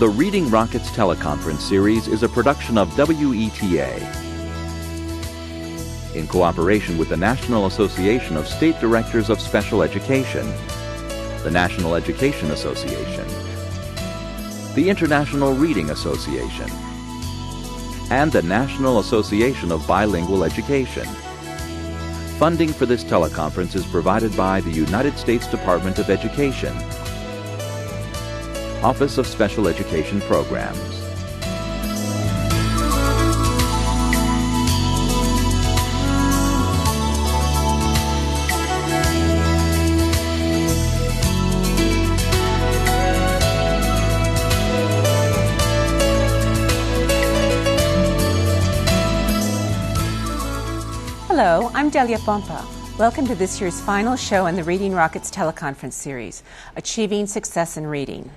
The Reading Rockets teleconference series is a production of WETA in cooperation with the National Association of State Directors of Special Education, the National Education Association, the International Reading Association, and the National Association of Bilingual Education. Funding for this teleconference is provided by the United States Department of Education, Office of Special Education Programs. Hello, I'm Delia Pompa. Welcome to this year's final show in the Reading Rockets teleconference series, Achieving Success in Reading.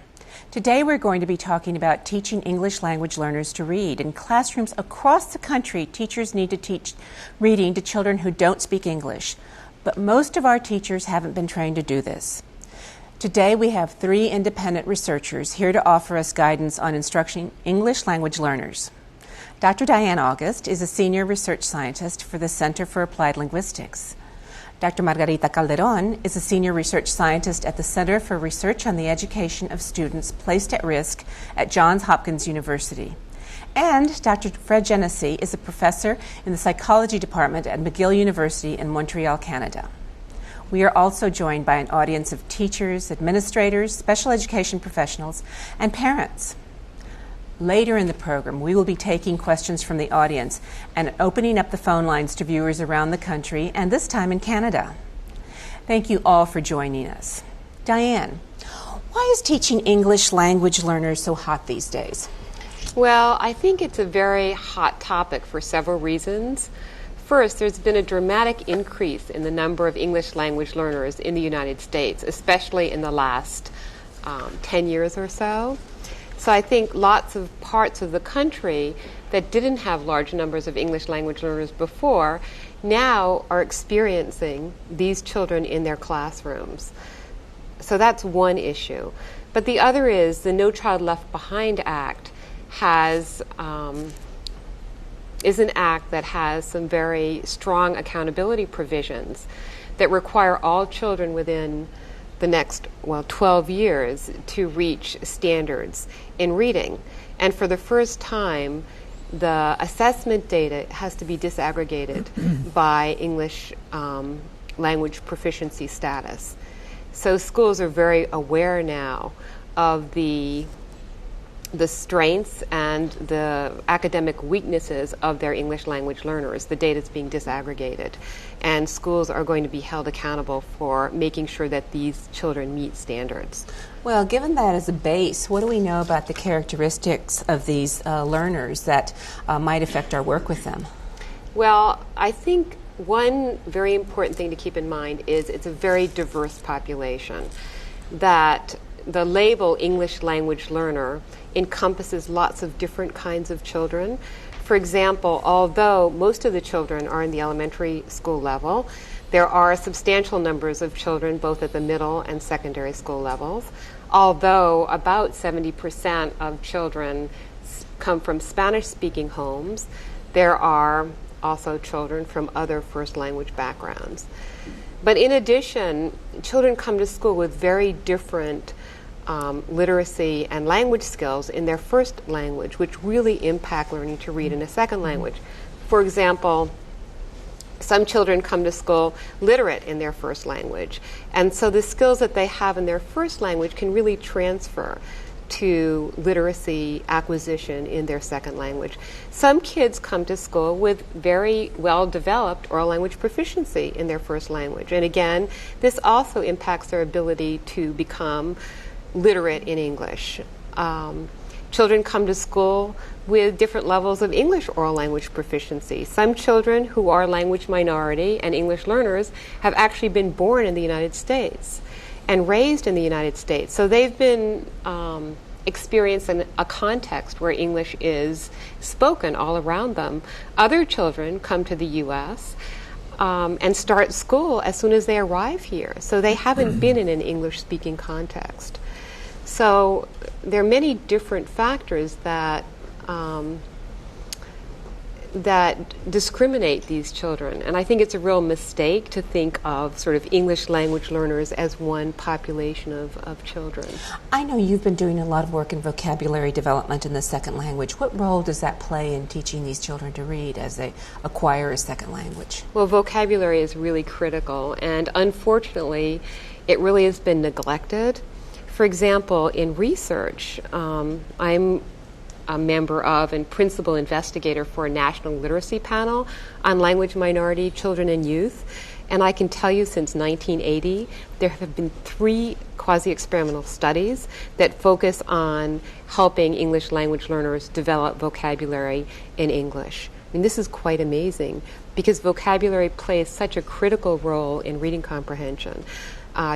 Today we're going to be talking about teaching English language learners to read. In classrooms across the country, teachers need to teach reading to children who don't speak English, but most of our teachers haven't been trained to do this. Today we have 3 independent researchers here to offer us guidance on instructing English language learners. Dr. Diane August is a senior research scientist for the Center for Applied Linguistics. Dr. Margarita Calderon is a senior research scientist at the Center for Research on the Education of Students Placed at Risk at Johns Hopkins University. And Dr. Fred Genesee is a professor in the psychology department at McGill University in Montreal, Canada. We are also joined by an audience of teachers, administrators, special education professionals, and parents. Later in the program, we will be taking questions from the audience and opening up the phone lines to viewers around the country, and this time in Canada. Thank you all for joining us. Diane, why is teaching English language learners so hot these days? Well, I think it's a very hot topic for several reasons. First, there's been a dramatic increase in the number of English language learners in the United States, especially in the last 10 years or so. So I think lots of parts of the country that didn't have large numbers of English language learners before now are experiencing these children in their classrooms. So that's one issue. But the other is the No Child Left Behind Act is an act that has some very strong accountability provisions that require all children within the next 12 years to reach standards in reading. And for the first time, the assessment data has to be disaggregated by English language proficiency status. So schools are very aware now of the strengths and the academic weaknesses of their English language learners. The data is being disaggregated, and schools are going to be held accountable for making sure that these children meet standards. Well, given that as a base, what do we know about the characteristics of these learners that might affect our work with them? Well, I think one very important thing to keep in mind is it's a very diverse population, that the label English language learner encompasses lots of different kinds of children. For example, although most of the children are in the elementary school level, there are substantial numbers of children both at the middle and secondary school levels. Although about 70% of children come from Spanish-speaking homes, there are also children from other first language backgrounds. But in addition, children come to school with very different literacy and language skills in their first language, which really impact learning to read in a second language. For example, some children come to school literate in their first language, and so the skills that they have in their first language can really transfer to literacy acquisition in their second language. Some kids come to school with very well-developed oral language proficiency in their first language, and again, this also impacts their ability to become literate in English. Children come to school with different levels of English oral language proficiency. Some children who are language minority and English learners have actually been born in the United States and raised in the United States. So they've been experienced in a context where English is spoken all around them. Other children come to the U.S. And start school as soon as they arrive here. So they haven't been in an English-speaking context. So there are many different factors that that discriminate these children. And I think it's a real mistake to think of sort of English language learners as one population of children. I know you've been doing a lot of work in vocabulary development in the second language. What role does that play in teaching these children to read as they acquire a second language? Well, vocabulary is really critical, and unfortunately, it really has been neglected. For example, in research, I'm a member of and principal investigator for a national literacy panel on language minority children and youth. And I can tell you since 1980, there have been 3 quasi-experimental studies that focus on helping English language learners develop vocabulary in English. I mean, this is quite amazing because vocabulary plays such a critical role in reading comprehension.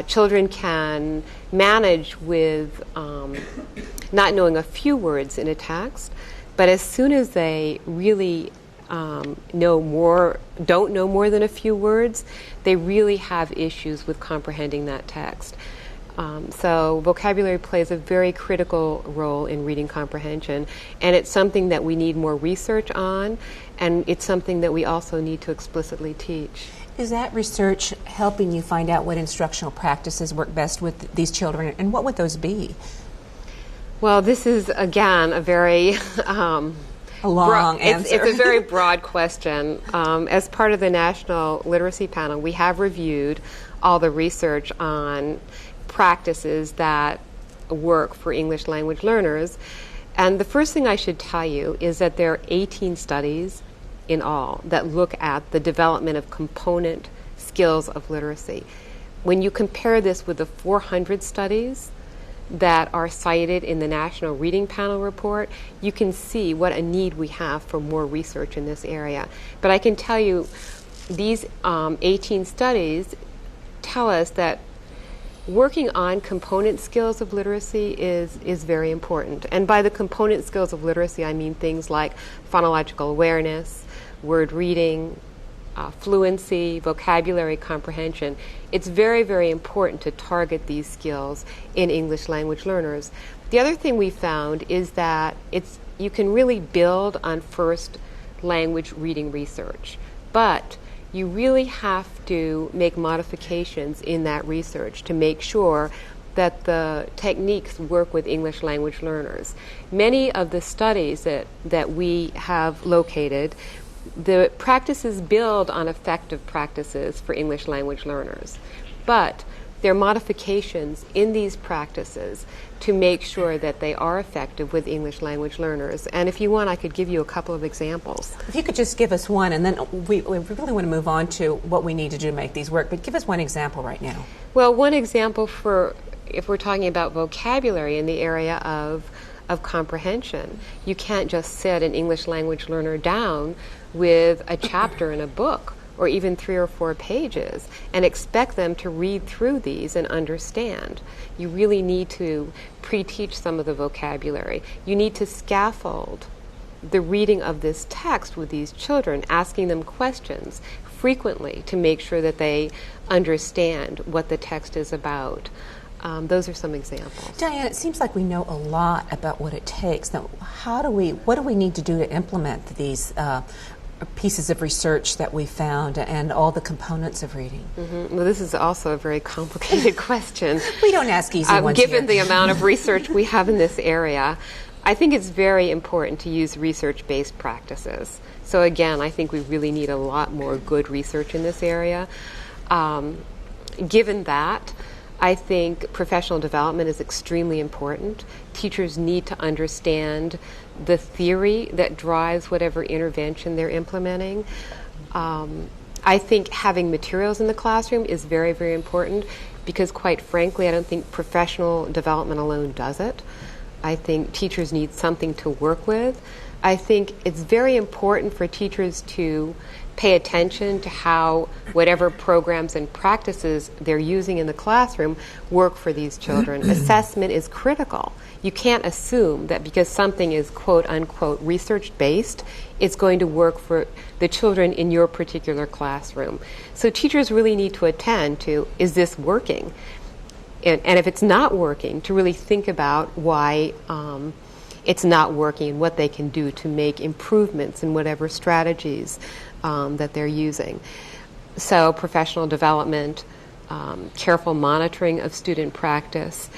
Children can manage with not knowing a few words in a text, but as soon as they really don't know more than a few words, they really have issues with comprehending that text. So vocabulary plays a very critical role in reading comprehension, and it's something that we need more research on, and it's something that we also need to explicitly teach. Is that research helping you find out what instructional practices work best with these children, and what would those be? Well, this is, again, a very a long answer. It's a very broad question. As part of the National Literacy Panel, we have reviewed all the research on practices that work for English language learners. And the first thing I should tell you is that there are 18 studies in all that look at the development of component skills of literacy. When you compare this with the 400 studies that are cited in the National Reading Panel report, you can see what a need we have for more research in this area. But I can tell you, these 18 studies tell us that working on component skills of literacy is very important. And by the component skills of literacy, I mean things like phonological awareness, word reading, fluency, vocabulary comprehension. It's very, very important to target these skills in English language learners. The other thing we found is that you can really build on first language reading research, but you really have to make modifications in that research to make sure that the techniques work with English language learners. Many of the studies that we have located, the practices build on effective practices for English language learners, but there are modifications in these practices to make sure that they are effective with English language learners. And if you want, I could give you a couple of examples. If you could just give us one, and then we really want to move on to what we need to do to make these work, but give us one example right now. Well, one example for, if we're talking about vocabulary in the area of comprehension, you can't just sit an English language learner down with a chapter in a book or even 3 or 4 pages and expect them to read through these and understand. You really need to pre-teach some of the vocabulary. You need to scaffold the reading of this text with these children, asking them questions frequently to make sure that they understand what the text is about. Those are some examples. Diane, it seems like we know a lot about what it takes. Now, what do we need to do to implement these pieces of research that we found and all the components of reading? Mm-hmm. Well, this is also a very complicated question. We don't ask easy ones given here. the amount of research we have in this area, I think it's very important to use research-based practices. So again, I think we really need a lot more good research in this area. Given that, I think professional development is extremely important. Teachers need to understand the theory that drives whatever intervention they're implementing. I think having materials in the classroom is very, very important because, quite frankly, I don't think professional development alone does it. I think teachers need something to work with. I think it's very important for teachers to pay attention to how whatever programs and practices they're using in the classroom work for these children. Assessment is critical. You can't assume that because something is quote-unquote research-based, it's going to work for the children in your particular classroom. So teachers really need to attend to, is this working? and if it's not working, to really think about why it's not working and what they can do to make improvements in whatever strategies that they're using. So professional development, careful monitoring of student practice,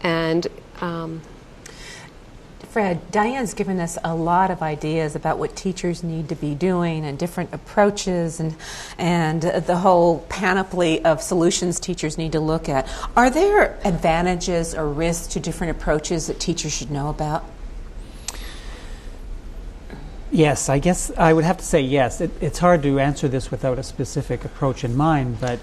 and Fred, Diane's given us a lot of ideas about what teachers need to be doing and different approaches and the whole panoply of solutions teachers need to look at. Are there advantages or risks to different approaches that teachers should know about? Yes, I guess I would have to say yes. It's hard to answer this without a specific approach in mind, but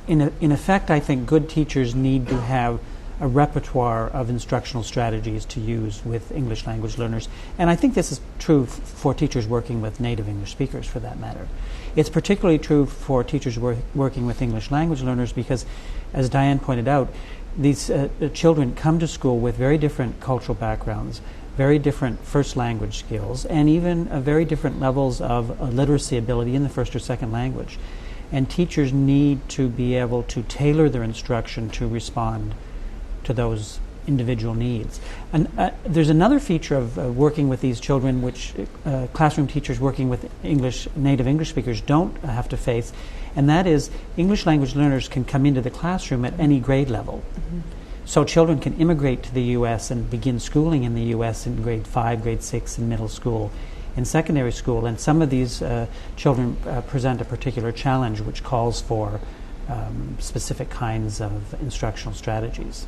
in effect, I think good teachers need to have a repertoire of instructional strategies to use with English language learners. And I think this is true for teachers working with native English speakers, for that matter. It's particularly true for teachers working with English language learners because, as Diane pointed out, these children come to school with very different cultural backgrounds, very different first language skills, and even very different levels of literacy ability in the first or second language. And teachers need to be able to tailor their instruction to respond to those individual needs. And there's another feature of working with these children which classroom teachers working with native English speakers don't have to face, and that is English language learners can come into the classroom at any grade level. Mm-hmm. So children can immigrate to the U.S. and begin schooling in the U.S. in grade 5, grade 6 in middle school, in secondary school, and some of these children present a particular challenge which calls for specific kinds of instructional strategies.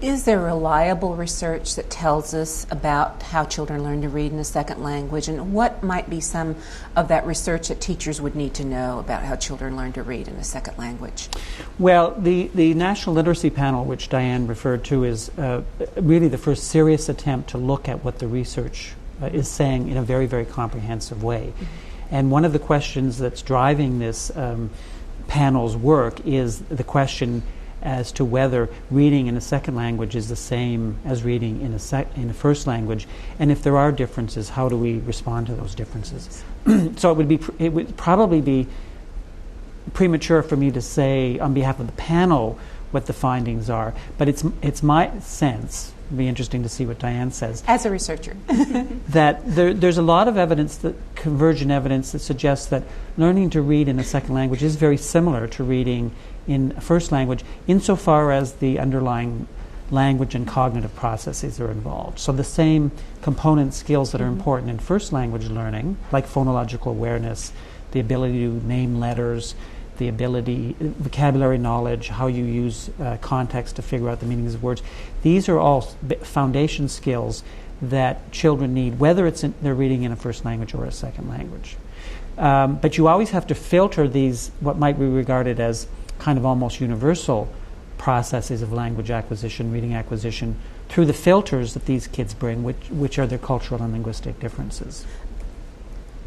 Is there reliable research that tells us about how children learn to read in a second language, and what might be some of that research that teachers would need to know about how children learn to read in a second language? Well, the National Literacy Panel, which Diane referred to, is really the first serious attempt to look at what the research is saying in a very, very comprehensive way. Mm-hmm. And one of the questions that's driving this panel's work is the question as to whether reading in a second language is the same as reading in a first language, and if there are differences, how do we respond to those differences? So it would probably be premature for me to say on behalf of the panel what the findings are, but it's my sense. It'd be interesting to see what Diane says. As a researcher. That there's a lot of evidence, convergent evidence, that suggests that learning to read in a second language is very similar to reading in a first language, insofar as the underlying language and cognitive processes are involved. So the same component skills that are important in first language learning, like phonological awareness, the ability to name letters, the ability, vocabulary knowledge, how you use context to figure out the meanings of words. These are all foundation skills that children need, whether they're reading in a first language or a second language. But you always have to filter these, what might be regarded as kind of almost universal processes of language acquisition, reading acquisition, through the filters that these kids bring, which are their cultural and linguistic differences.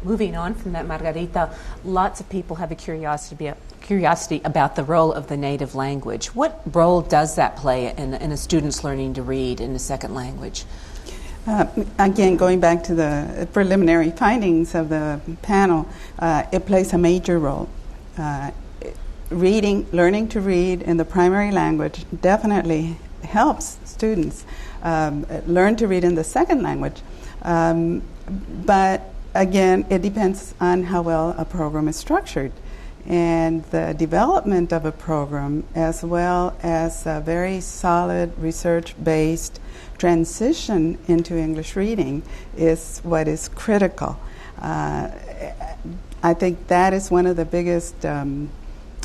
Moving on from that, Margarita, lots of people have a curiosity about the role of the native language. What role does that play in a student's learning to read in a second language? Again, going back to the preliminary findings of the panel, it plays a major role. Learning to read in the primary language definitely helps students learn to read in the second language. But again, it depends on how well a program is structured. And the development of a program, as well as a very solid research-based transition into English reading, is what is critical. I think that is one of the biggest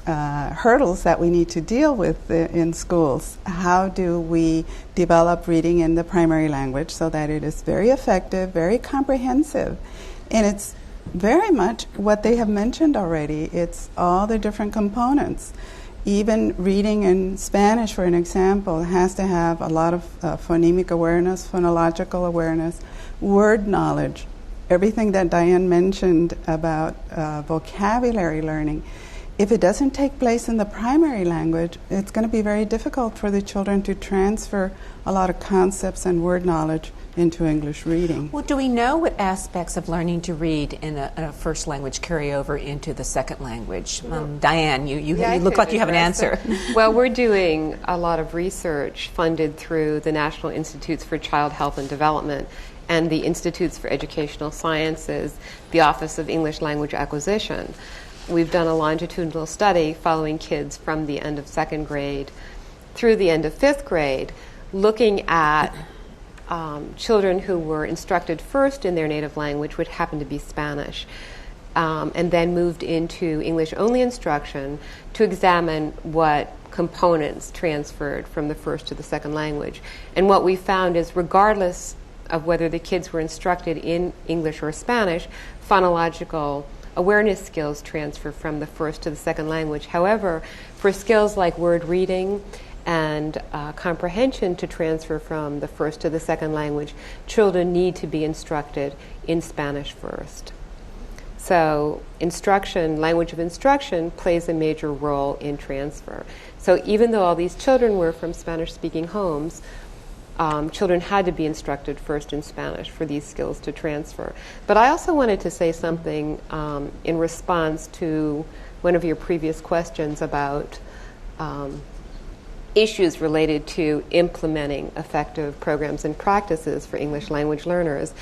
hurdles that we need to deal with in schools. How do we develop reading in the primary language so that it is very effective, very comprehensive? And it's very much what they have mentioned already. It's all the different components. Even reading in Spanish, for an example, has to have a lot of phonemic awareness, phonological awareness, word knowledge, everything that Diane mentioned about vocabulary learning. If it doesn't take place in the primary language, it's going to be very difficult for the children to transfer a lot of concepts and word knowledge into English reading. Well, do we know what aspects of learning to read in a first language carry over into the second language? Diane, you look like you have an answer. Well, we're doing a lot of research funded through the National Institutes for Child Health and Development and the Institutes for Educational Sciences, the Office of English Language Acquisition. We've done a longitudinal study following kids from the end of second grade through the end of fifth grade, looking at children who were instructed first in their native language, which happened to be Spanish, and then moved into English-only instruction to examine what components transferred from the first to the second language. And what we found is, regardless of whether the kids were instructed in English or Spanish, phonological awareness skills transfer from the first to the second language. However, for skills like word reading and comprehension to transfer from the first to the second language, children need to be instructed in Spanish first. So instruction, language of instruction, plays a major role in transfer. So even though all these children were from Spanish-speaking homes, children had to be instructed first in Spanish for these skills to transfer. But I also wanted to say something in response to one of your previous questions about issues related to implementing effective programs and practices for English language learners.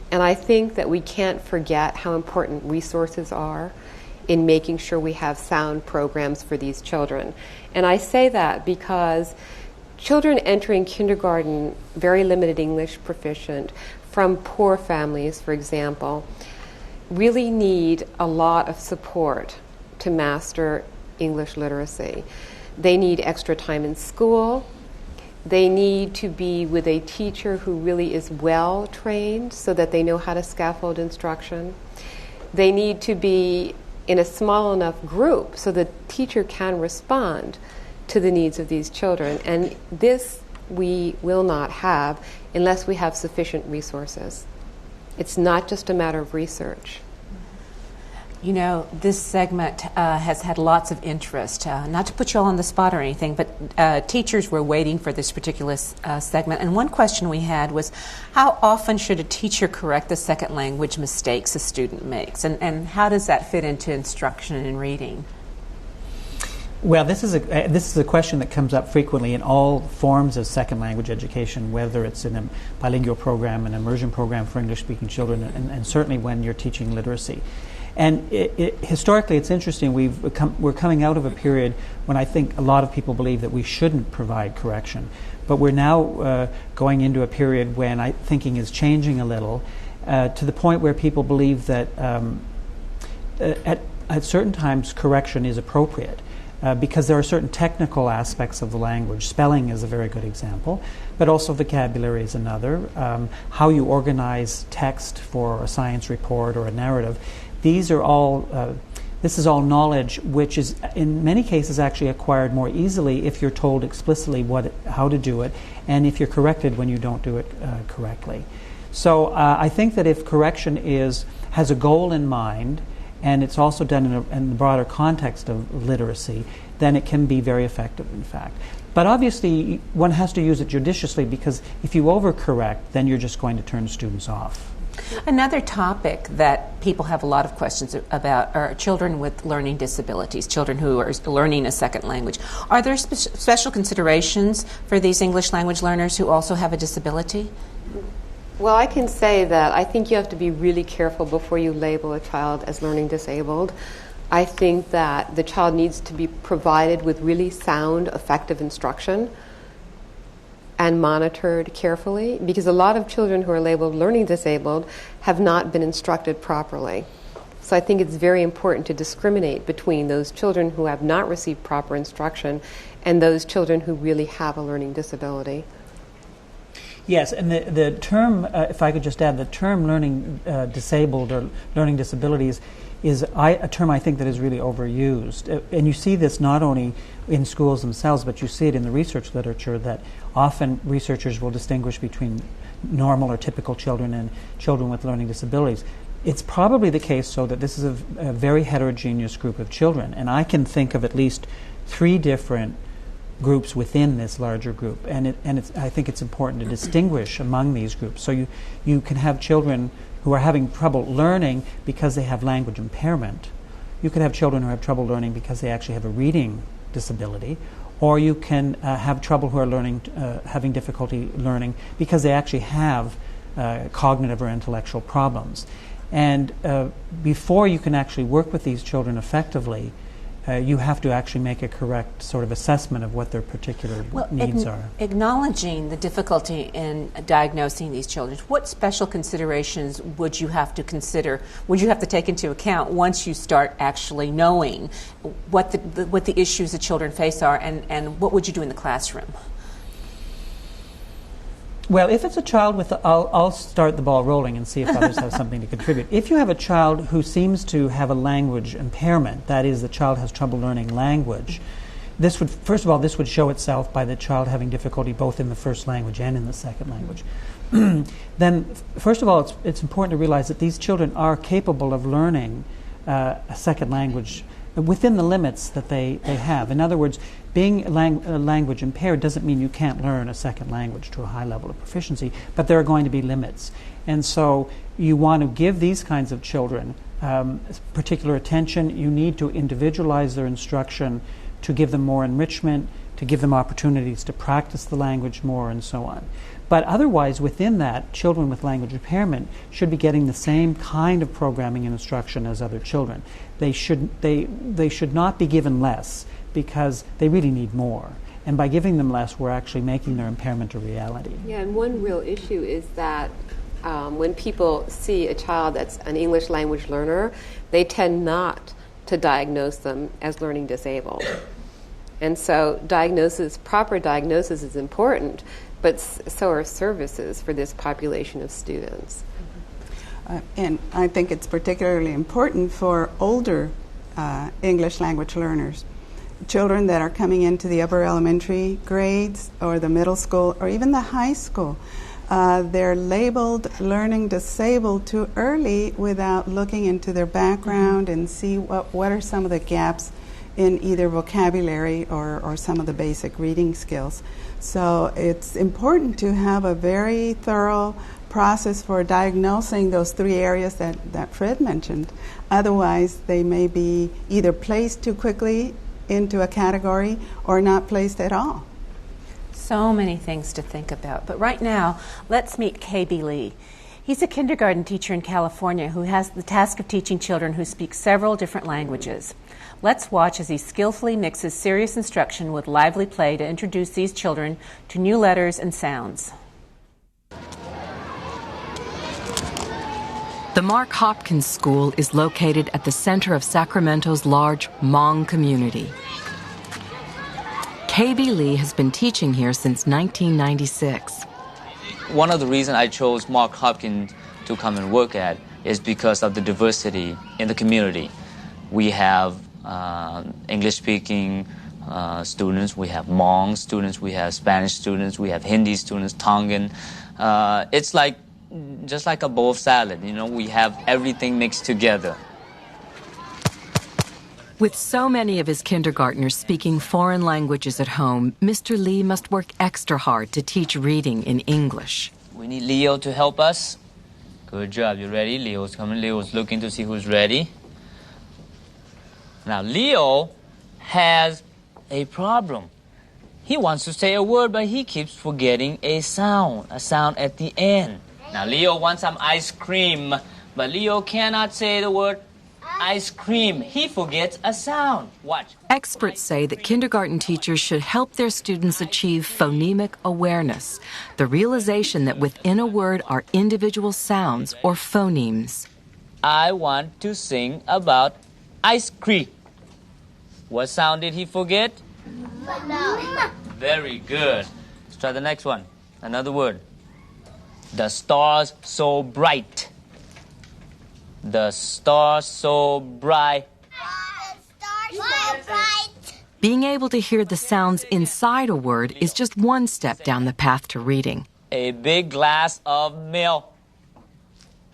And I think that we can't forget how important resources are in making sure we have sound programs for these children. And I say that because children entering kindergarten, very limited English proficient, from poor families, for example, really need a lot of support to master English literacy. They need extra time in school. They need to be with a teacher who really is well trained so that they know how to scaffold instruction. They need to be in a small enough group so the teacher can respond to the needs of these children. And this we will not have unless we have sufficient resources. It's not just a matter of research. You know, this segment has had lots of interest. Not to put you all on the spot or anything, but teachers were waiting for this particular segment. And one question we had was, how often should a teacher correct the second language mistakes a student makes? And how does that fit into instruction and reading? Well, this is a question that comes up frequently in all forms of second language education, whether it's in a bilingual program, an immersion program for English-speaking children, and certainly when you're teaching literacy. And historically, it's interesting. We're coming out of a period when I think a lot of people believe that we shouldn't provide correction, but we're now going into a period when thinking is changing a little, to the point where people believe that at certain times correction is appropriate. Because there are certain technical aspects of the language. Spelling is a very good example, but also vocabulary is another. How you organize text for a science report or a narrative. These are all, this is all knowledge which is in many cases actually acquired more easily if you're told explicitly how to do it, and if you're corrected when you don't do it correctly. So I think that if correction has a goal in mind, and it's also done in the broader context of literacy, then it can be very effective, in fact. But obviously, one has to use it judiciously, because if you overcorrect, then you're just going to turn students off. Another topic that people have a lot of questions about are children with learning disabilities, children who are learning a second language. Are there special considerations for these English language learners who also have a disability? Well, I can say that I think you have to be really careful before you label a child as learning disabled. I think that the child needs to be provided with really sound, effective instruction and monitored carefully, because a lot of children who are labeled learning disabled have not been instructed properly. So I think it's very important to discriminate between those children who have not received proper instruction and those children who really have a learning disability. Yes, and the term, if I could just add, the term learning disabled or learning disabilities is a term I think that is really overused. And you see this not only in schools themselves, but you see it in the research literature, that often researchers will distinguish between normal or typical children and children with learning disabilities. It's probably the case, so that this is a very heterogeneous group of children. And I can think of at least 3 different groups within this larger group, and I think it's important to distinguish among these groups. So you can have children who are having trouble learning because they have language impairment. You could have children who have trouble learning because they actually have a reading disability, or you can have trouble who are having difficulty learning because they actually have cognitive or intellectual problems. And before you can actually work with these children effectively, you have to actually make a correct sort of assessment of what their particular needs are. Acknowledging the difficulty in diagnosing these children, what special considerations would you have to consider, would you have to take into account once you start actually knowing what the issues the children face are, and what would you do in the classroom? Well, if it's a child with, I'll start the ball rolling and see if others have something to contribute. If you have a child who seems to have a language impairment, that is, the child has trouble learning language, this would show itself by the child having difficulty both in the first language and in the second language. Then, first of all, it's important to realize that these children are capable of learning a second language within the limits that they have. In other words, being language impaired doesn't mean you can't learn a second language to a high level of proficiency, but there are going to be limits. And so you want to give these kinds of children particular attention. You need to individualize their instruction to give them more enrichment, to give them opportunities to practice the language more, and so on. But otherwise, within that, children with language impairment should be getting the same kind of programming and instruction as other children. They should not be given less, because they really need more. And by giving them less, we're actually making their impairment a reality. Yeah, and one real issue is that when people see a child that's an English language learner, they tend not to diagnose them as learning disabled. And so proper diagnosis is important, but so are services for this population of students. And I think it's particularly important for older English language learners. Children that are coming into the upper elementary grades or the middle school or even the high school, they're labeled learning disabled too early without looking into their background and see what are some of the gaps in either vocabulary or some of the basic reading skills. So it's important to have a very thorough process for diagnosing those three areas that Fred mentioned. Otherwise, they may be either placed too quickly into a category or not placed at all. So many things to think about. But right now, let's meet KB Lee. He's a kindergarten teacher in California who has the task of teaching children who speak several different languages. Let's watch as he skillfully mixes serious instruction with lively play to introduce these children to new letters and sounds. The Mark Hopkins School is located at the center of Sacramento's large Hmong community. KB Lee has been teaching here since 1996. One of the reasons I chose Mark Hopkins to come and work at is because of the diversity in the community. We have English-speaking students, we have Hmong students, we have Spanish students, we have Hindi students, Tongan. It's like just like a bowl of salad, we have everything mixed together. With so many of his kindergartners speaking foreign languages at home, Mr. Lee must work extra hard to teach reading in English. We need Leo to help us. Good job. You ready? Leo's coming. Leo's looking to see who's ready. Now, Leo has a problem. He wants to say a word, but he keeps forgetting a sound at the end. Now, Leo wants some ice cream, but Leo cannot say the word ice cream. He forgets a sound. Watch. Experts say that kindergarten teachers should help their students achieve phonemic awareness, the realization that within a word are individual sounds or phonemes. I want to sing about ice cream. What sound did he forget? No. Very good. Let's try the next one. Another word. The stars so bright. The stars so bright. The stars so bright. Being able to hear the sounds inside a word is just one step down the path to reading. A big glass of milk.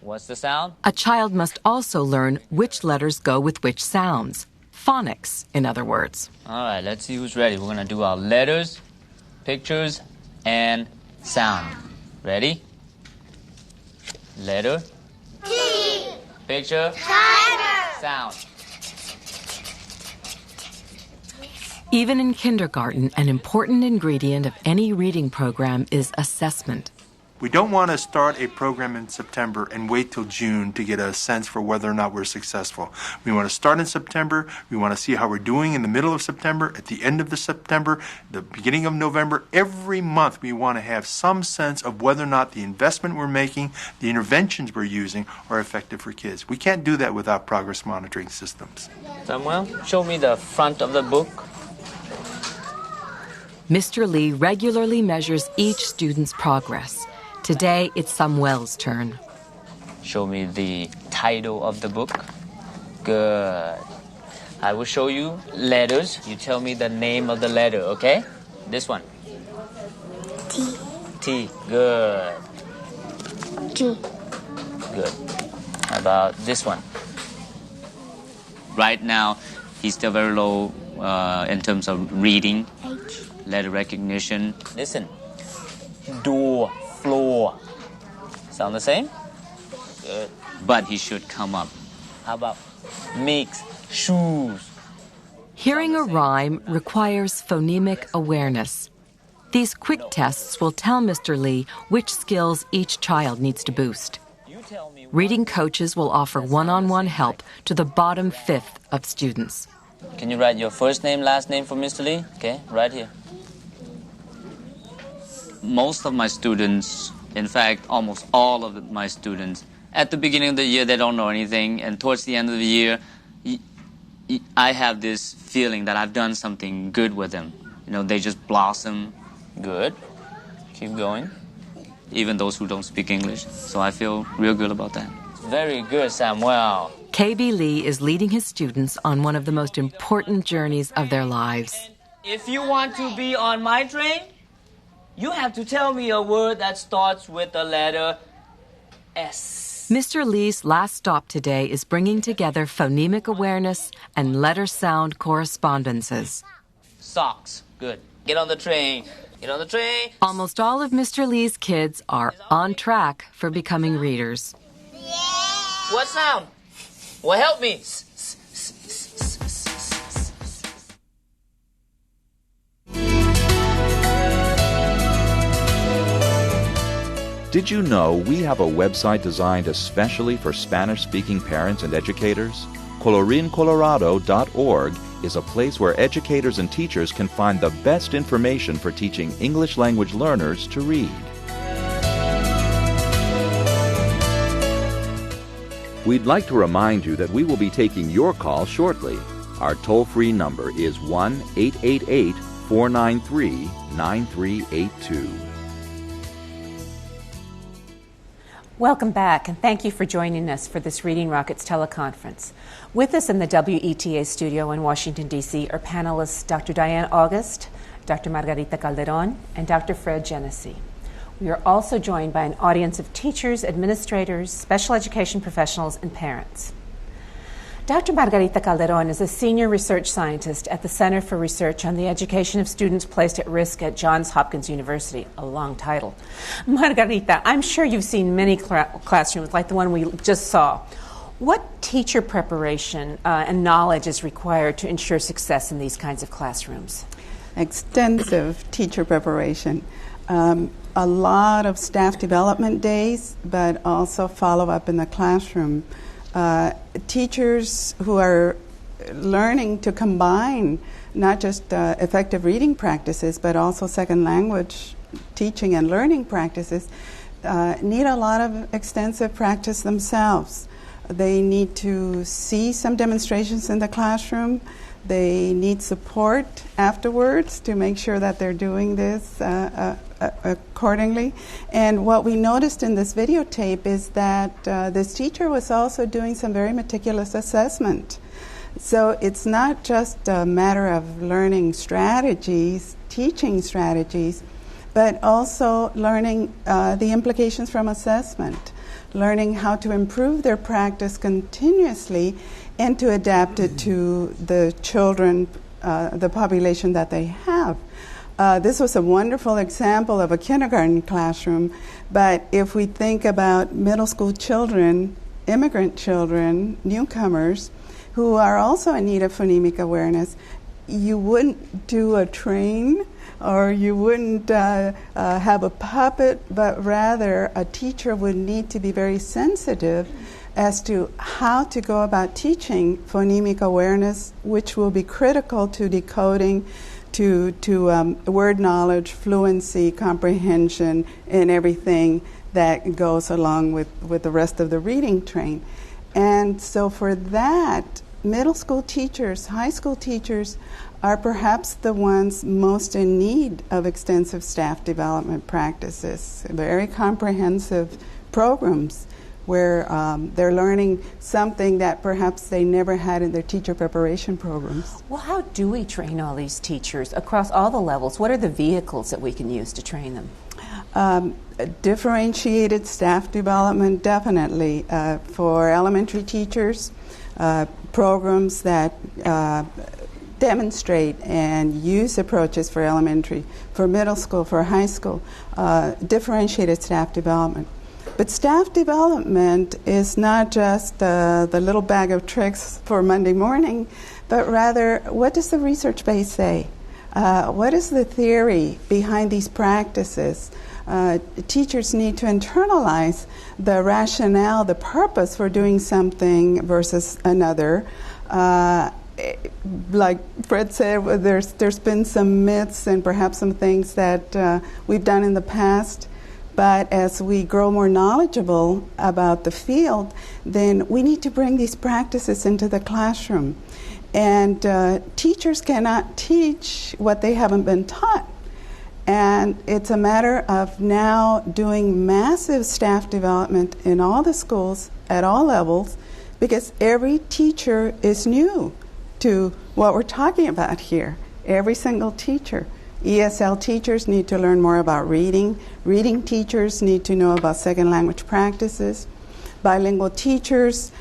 What's the sound? A child must also learn which letters go with which sounds. phonics, in other words. All right, let's see who's ready. We're going to do our letters, pictures, and sound. Ready? Letter. T. Picture. Tiger. Sound. Even in kindergarten, an important ingredient of any reading program is assessment. We don't want to start a program in September and wait till June to get a sense for whether or not we're successful. We want to start in September. We want to see how we're doing in the middle of September, at the end of the September, the beginning of November. Every month we want to have some sense of whether or not the investment we're making, the interventions we're using, are effective for kids. We can't do that without progress monitoring systems. Samuel, show me the front of the book. Mr. Lee regularly measures each student's progress. Today, it's Samuel's turn. Show me the title of the book. Good. I will show you letters. You tell me the name of the letter, okay? This one. T. T. Good. G. Good. How about this one? Right now, he's still very low in terms of reading, H. letter recognition. Listen. Door. Floor. Sound the same? Good. But he should come up. How about mix, shoes? Hearing a rhyme requires phonemic awareness. These quick tests will tell Mr. Lee which skills each child needs to boost. Reading coaches will offer one-on-one help to the bottom fifth of students. Can you write your first name, last name for Mr. Lee? Okay, right here. Most of my students, in fact, almost all of my students, at the beginning of the year, they don't know anything. And towards the end of the year, I have this feeling that I've done something good with them. You know, they just blossom. Good. Keep going. Even those who don't speak English. So I feel real good about that. Very good, Samuel. KB Lee is leading his students on one of the most important journeys of their lives. If you want to be on my train, you have to tell me a word that starts with the letter S. Mr. Lee's last stop today is bringing together phonemic awareness and letter-sound correspondences. Socks. Good. Get on the train. Get on the train. Almost all of Mr. Lee's kids are on track for becoming readers. What sound? Well, help me. Did you know we have a website designed especially for Spanish-speaking parents and educators? ColorinColorado.org is a place where educators and teachers can find the best information for teaching English language learners to read. We'd like to remind you that we will be taking your call shortly. Our toll-free number is 1-888-493-9382. Welcome back, and thank you for joining us for this Reading Rockets teleconference. With us in the WETA studio in Washington, D.C. are panelists Dr. Diane August, Dr. Margarita Calderon, and Dr. Fred Genesee. We are also joined by an audience of teachers, administrators, special education professionals, and parents. Dr. Margarita Calderon is a senior research scientist at the Center for Research on the Education of Students Placed at Risk at Johns Hopkins University, a long title. Margarita, I'm sure you've seen many classrooms like the one we just saw. What teacher preparation and knowledge is required to ensure success in these kinds of classrooms? Extensive teacher preparation. A lot of staff development days, but also follow-up in the classroom. Teachers who are learning to combine not just effective reading practices, but also second language teaching and learning practices need a lot of extensive practice themselves. They need to see some demonstrations in the classroom. They need support afterwards to make sure that they're doing this accordingly. And what we noticed in this videotape is that this teacher was also doing some very meticulous assessment. So it's not just a matter of learning strategies, teaching strategies, but also learning the implications from assessment, learning how to improve their practice continuously, and to adapt it to the children, the population that they have. This was a wonderful example of a kindergarten classroom, but if we think about middle school children, immigrant children, newcomers, who are also in need of phonemic awareness, you wouldn't do a train or you wouldn't have a puppet, but rather a teacher would need to be very sensitive as to how to go about teaching phonemic awareness, which will be critical to decoding, to word knowledge, fluency, comprehension, and everything that goes along with the rest of the reading train. And so for that, middle school teachers, high school teachers are perhaps the ones most in need of extensive staff development practices, very comprehensive programs where they're learning something that perhaps they never had in their teacher preparation programs. Well, how do we train all these teachers across all the levels? What are the vehicles that we can use to train them? Differentiated staff development, definitely. For elementary teachers, programs that demonstrate and use approaches for elementary, for middle school, for high school, differentiated staff development. But staff development is not just the little bag of tricks for Monday morning, but rather, what does the research base say? What is the theory behind these practices? Teachers need to internalize the rationale, the purpose for doing something versus another. Like Fred said, there's been some myths and perhaps some things that we've done in the past. But as we grow more knowledgeable about the field, then we need to bring these practices into the classroom. And teachers cannot teach what they haven't been taught. And it's a matter of now doing massive staff development in all the schools at all levels, because every teacher is new to what we're talking about here. Every single teacher. ESL teachers need to learn more about reading. Reading teachers need to know about second language practices. Bilingual teachers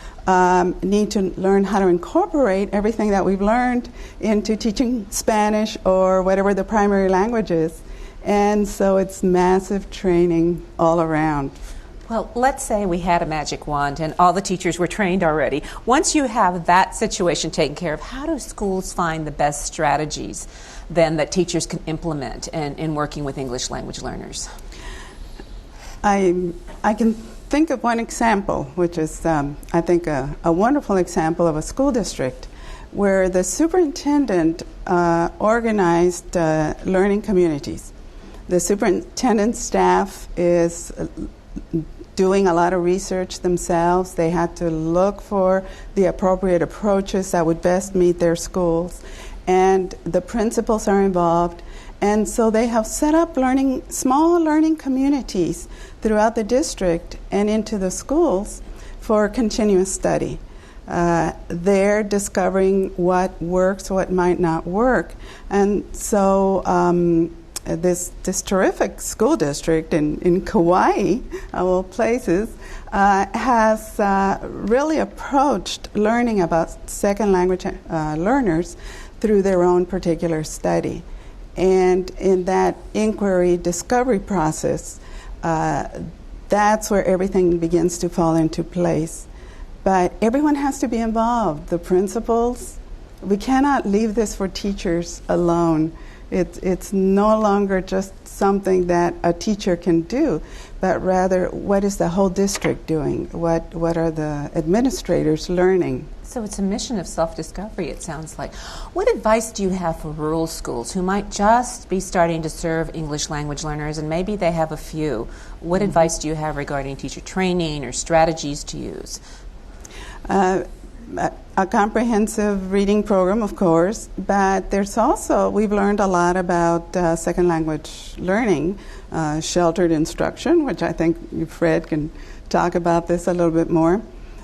need to learn how to incorporate everything that we've learned into teaching Spanish or whatever the primary language is. And so it's massive training all around. Well, let's say we had a magic wand and all the teachers were trained already. Once you have that situation taken care of, how do schools find the best strategies then that teachers can implement in working with English language learners? I can think of one example, which is, I think, a wonderful example of a school district where the superintendent organized learning communities. The superintendent's staff is doing a lot of research themselves. They had to look for the appropriate approaches that would best meet their schools. And the principals are involved. And so they have set up small learning communities throughout the district and into the schools for continuous study. They're discovering what works, what might not work. And so this terrific school district in Kauai, of all places, has really approached learning about second language learners through their own particular study. And in that inquiry discovery process, that's where everything begins to fall into place. But everyone has to be involved. The principals, we cannot leave this for teachers alone. It's no longer just something that a teacher can do, but rather what is the whole district doing? What are the administrators learning? So it's a mission of self-discovery, it sounds like. What advice do you have for rural schools who might just be starting to serve English language learners and maybe they have a few? What advice do you have regarding teacher training or strategies to use? A comprehensive reading program, of course, but there's also, we've learned a lot about second language learning, sheltered instruction, which I think Fred can talk about this a little bit more.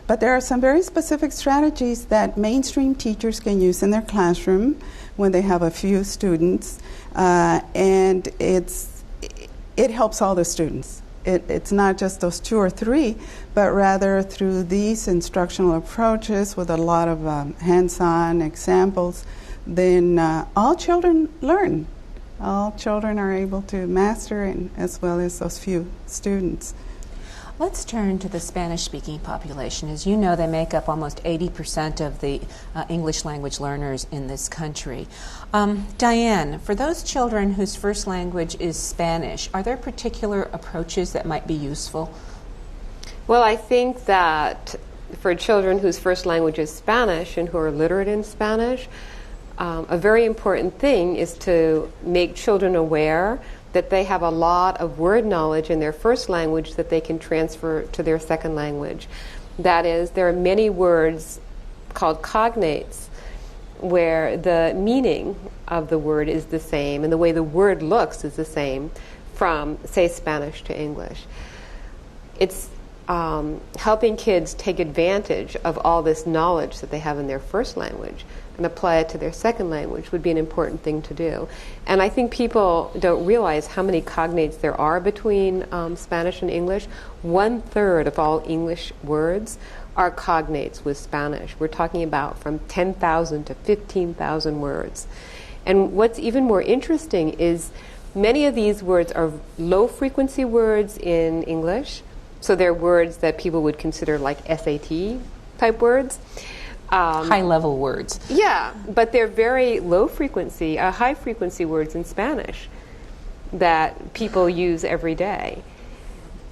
But there are some very specific strategies that mainstream teachers can use in their classroom when they have a few students, and it helps all the students. it's not just those 2 or 3, but rather through these instructional approaches with a lot of hands-on examples, then all children learn. All children are able to master it, as well as those few students. Let's turn to the Spanish-speaking population. As you know, they make up almost 80% of the English language learners in this country. Diane, for those children whose first language is Spanish, are there particular approaches that might be useful? Well, I think that for children whose first language is Spanish and who are literate in Spanish, a very important thing is to make children aware that they have a lot of word knowledge in their first language that they can transfer to their second language. That is, there are many words called cognates where the meaning of the word is the same and the way the word looks is the same from, say, Spanish to English. It's helping kids take advantage of all this knowledge that they have in their first language and apply it to their second language would be an important thing to do. And I think people don't realize how many cognates there are between Spanish and English. 1/3 of all English words are cognates with Spanish. We're talking about from 10,000 to 15,000 words. And what's even more interesting is many of these words are low-frequency words in English. So they're words that people would consider like SAT type words. High-level words. Yeah, but they're very low-frequency, high-frequency words in Spanish that people use every day.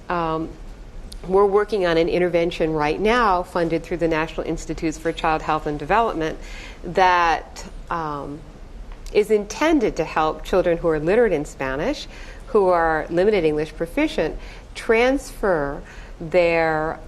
We're working on an intervention right now funded through the National Institutes for Child Health and Development that is intended to help children who are literate in Spanish, who are limited English proficient, transfer their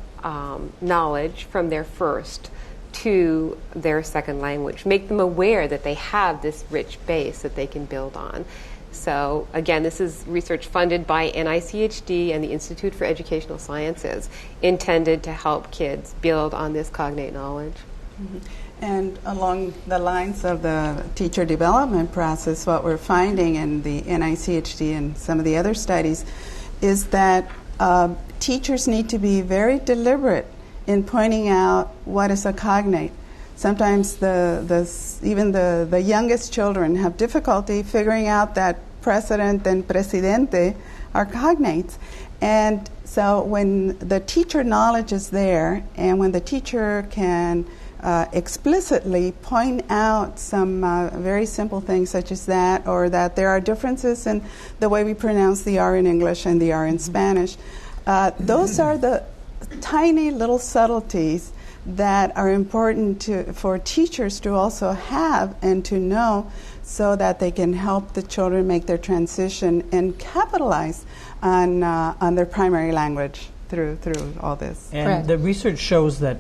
knowledge from their first to their second language, make them aware that they have this rich base that they can build on. So again, this is research funded by NICHD and the Institute for Educational Sciences, intended to help kids build on this cognate knowledge. Mm-hmm. And along the lines of the teacher development process, what we're finding in the NICHD and some of the other studies is that teachers need to be very deliberate in pointing out what is a cognate. Sometimes even the youngest children have difficulty figuring out that president and presidente are cognates. And so when the teacher knowledge is there, and when the teacher can explicitly point out some very simple things such as that, or that there are differences in the way we pronounce the R in English and the R in Spanish, those are the tiny little subtleties that are important for teachers to also have and to know, so that they can help the children make their transition and capitalize on their primary language through all this. And Correct. the research shows that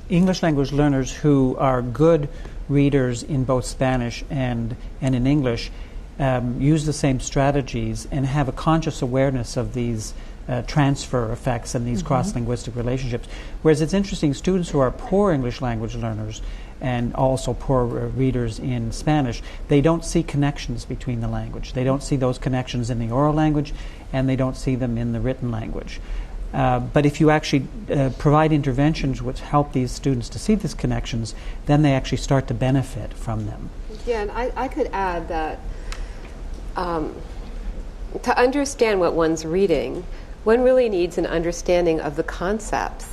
English language learners who are good readers in both Spanish and in English use the same strategies and have a conscious awareness of these transfer effects and these cross-linguistic relationships. Whereas it's interesting, students who are poor English language learners and also poor readers in Spanish, they don't see connections between the language. They don't see those connections in the oral language, and they don't see them in the written language. But if you actually provide interventions which help these students to see these connections, then they actually start to benefit from them. Yeah, and I could add that to understand what one's reading, one really needs an understanding of the concepts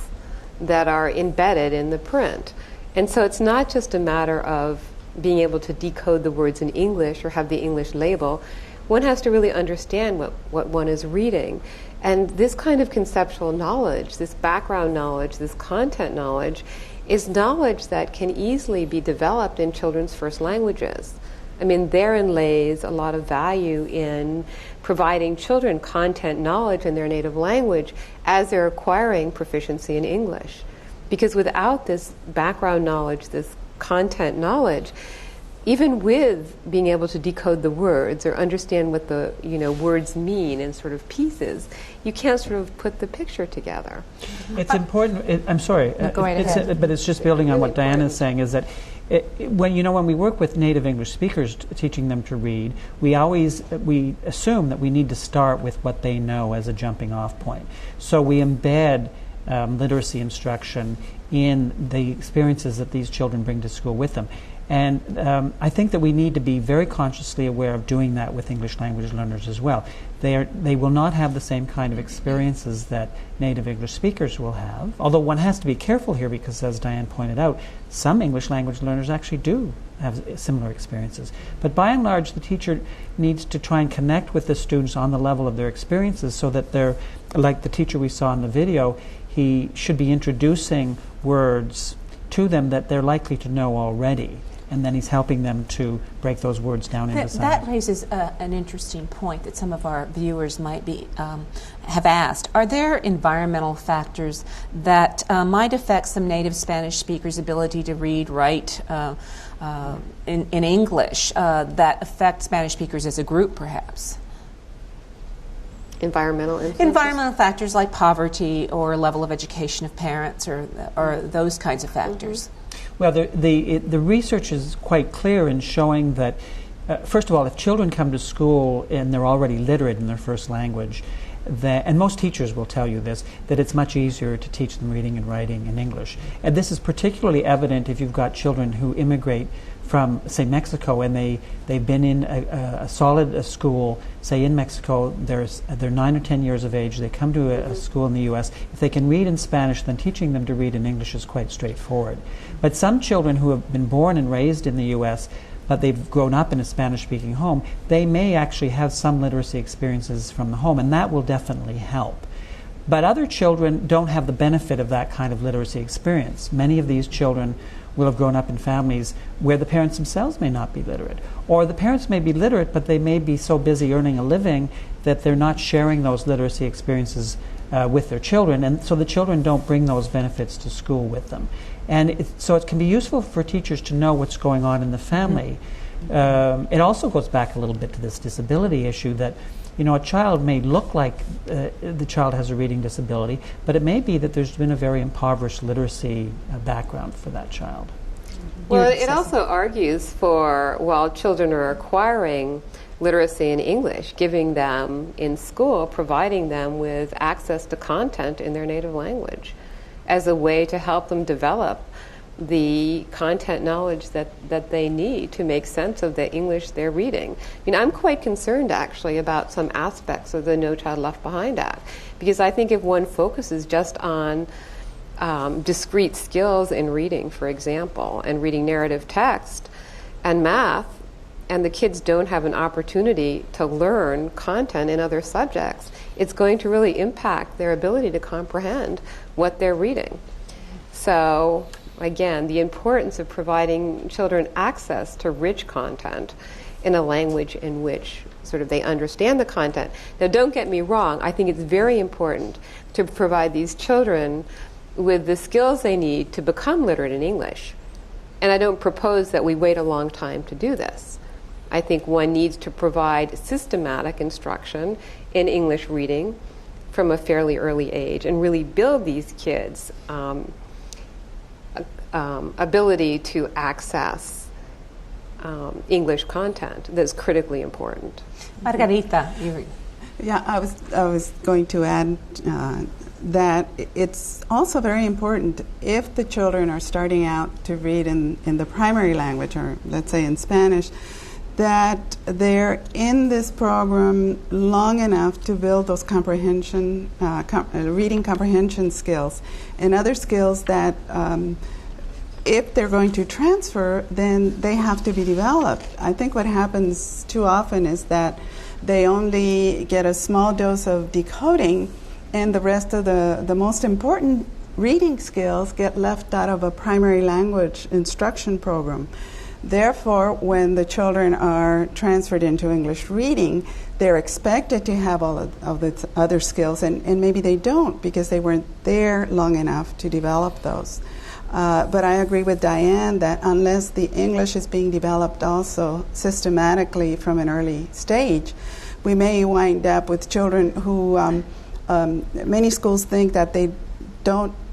that are embedded in the print. And so it's not just a matter of being able to decode the words in English or have the English label. One has to really understand what one is reading. And this kind of conceptual knowledge, this background knowledge, this content knowledge, is knowledge that can easily be developed in children's first languages. I mean, therein lays a lot of value in providing children content knowledge in their native language as they're acquiring proficiency in English. Because without this background knowledge, this content knowledge, even with being able to decode the words or understand what the words mean in sort of pieces, you can't sort of put the picture together. It's important. I'm sorry, go right ahead. but it's just building on what Diana is saying. Is that when we work with native English speakers, teaching them to read, we assume that we need to start with what they know as a jumping off point. So we embed literacy instruction in the experiences that these children bring to school with them. And I think that we need to be very consciously aware of doing that with English language learners as well. They will not have the same kind of experiences that native English speakers will have, although one has to be careful here because, as Diane pointed out, some English language learners actually do have similar experiences. But by and large, the teacher needs to try and connect with the students on the level of their experiences so that they're, like the teacher we saw in the video, he should be introducing words to them that they're likely to know already. And then he's helping them to break those words down into sounds. That raises an interesting point that some of our viewers might be have asked. Are there environmental factors that might affect some native Spanish speakers' ability to read, write in English that affect Spanish speakers as a group, perhaps? Environmental factors like poverty or level of education of parents or those kinds of factors. Well, the research is quite clear in showing that, first of all, if children come to school and they're already literate in their first language, and most teachers will tell you this, that it's much easier to teach them reading and writing in English. And this is particularly evident if you've got children who immigrate from, say, Mexico, and they've been in a solid school, say in Mexico, they're 9 or 10 years of age, they come to a school in the U.S. If they can read in Spanish, then teaching them to read in English is quite straightforward. But some children who have been born and raised in the U.S., but they've grown up in a Spanish-speaking home, they may actually have some literacy experiences from the home, and that will definitely help. But other children don't have the benefit of that kind of literacy experience. Many of these children will have grown up in families where the parents themselves may not be literate. Or the parents may be literate, but they may be so busy earning a living that they're not sharing those literacy experiences with their children, and so the children don't bring those benefits to school with them. And so it can be useful for teachers to know what's going on in the family. It also goes back a little bit to this disability issue that, a child may look like the child has a reading disability, but it may be that there's been a very impoverished literacy background for that child. Well, it also argues for, while children are acquiring literacy in English, giving them in school, providing them with access to content in their native language as a way to help them develop the content knowledge that they need to make sense of the English they're reading. I'm quite concerned actually about some aspects of the No Child Left Behind Act, because I think if one focuses just on discrete skills in reading, for example, and reading narrative text and math, and the kids don't have an opportunity to learn content in other subjects, it's going to really impact their ability to comprehend what they're reading. So, again, the importance of providing children access to rich content in a language in which sort of they understand the content. Now, don't get me wrong, I think it's very important to provide these children with the skills they need to become literate in English. And I don't propose that we wait a long time to do this. I think one needs to provide systematic instruction in English reading from a fairly early age and really build these kids' ability to access English content that's critically important. Margarita, Yeah, I was going to add that it's also very important if the children are starting out to read in the primary language, or let's say in Spanish, that they're in this program long enough to build those comprehension, reading comprehension skills and other skills that if they're going to transfer, then they have to be developed. I think what happens too often is that they only get a small dose of decoding, and the rest of the most important reading skills get left out of a primary language instruction program. Therefore, when the children are transferred into English reading, they're expected to have all of the other skills, and maybe they don't because they weren't there long enough to develop those. But I agree with Diane that unless the English is being developed also systematically from an early stage, we may wind up with children who many schools think that they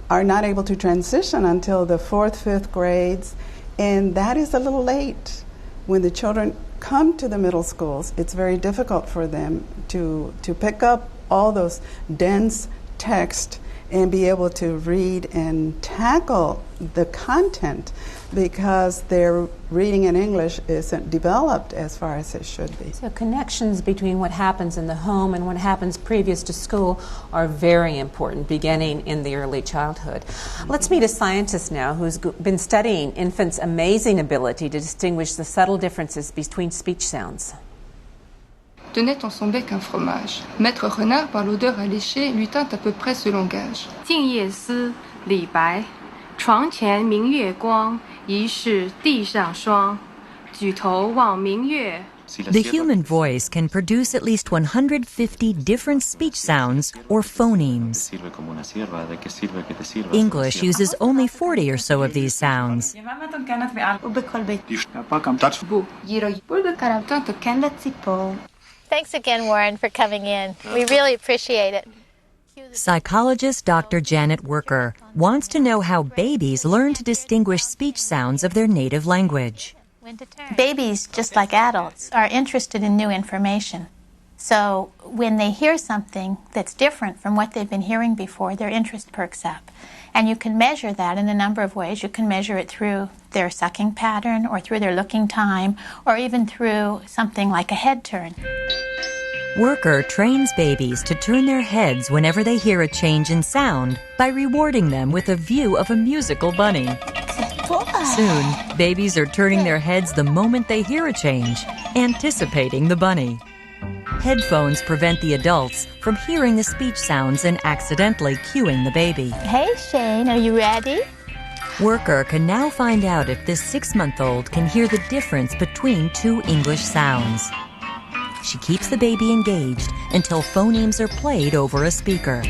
are not able to transition until the 4th, 5th grades, and that is a little late. When the children come to the middle schools, it's very difficult for them to pick up all those dense text and be able to read and tackle the content because their reading in English isn't developed as far as it should be. So connections between what happens in the home and what happens previous to school are very important, beginning in the early childhood. Let's meet a scientist now who's been studying infants' amazing ability to distinguish the subtle differences between speech sounds. Tenait en son bec un fromage. Maître Renard, par l'odeur alléchée, lui tint à peu près ce langage. 静夜思，李白。床前明月光，疑是地上霜。举头望明月。 The human voice can produce at least 150 different speech sounds or phonemes. English uses only 40 or so of these sounds. Thanks again, Warren, for coming in. We really appreciate it. Psychologist Dr. Janet Worker wants to know how babies learn to distinguish speech sounds of their native language. Babies, just like adults, are interested in new information. So when they hear something that's different from what they've been hearing before, their interest perks up. And you can measure that in a number of ways. You can measure it through their sucking pattern or through their looking time or even through something like a head turn. Worker trains babies to turn their heads whenever they hear a change in sound by rewarding them with a view of a musical bunny. Soon, babies are turning their heads the moment they hear a change, anticipating the bunny. Headphones prevent the adults from hearing the speech sounds and accidentally cueing the baby. Hey, Shane, are you ready? Worker can now find out if this 6-month-old can hear the difference between two English sounds. She keeps the baby engaged until phonemes are played over a speaker.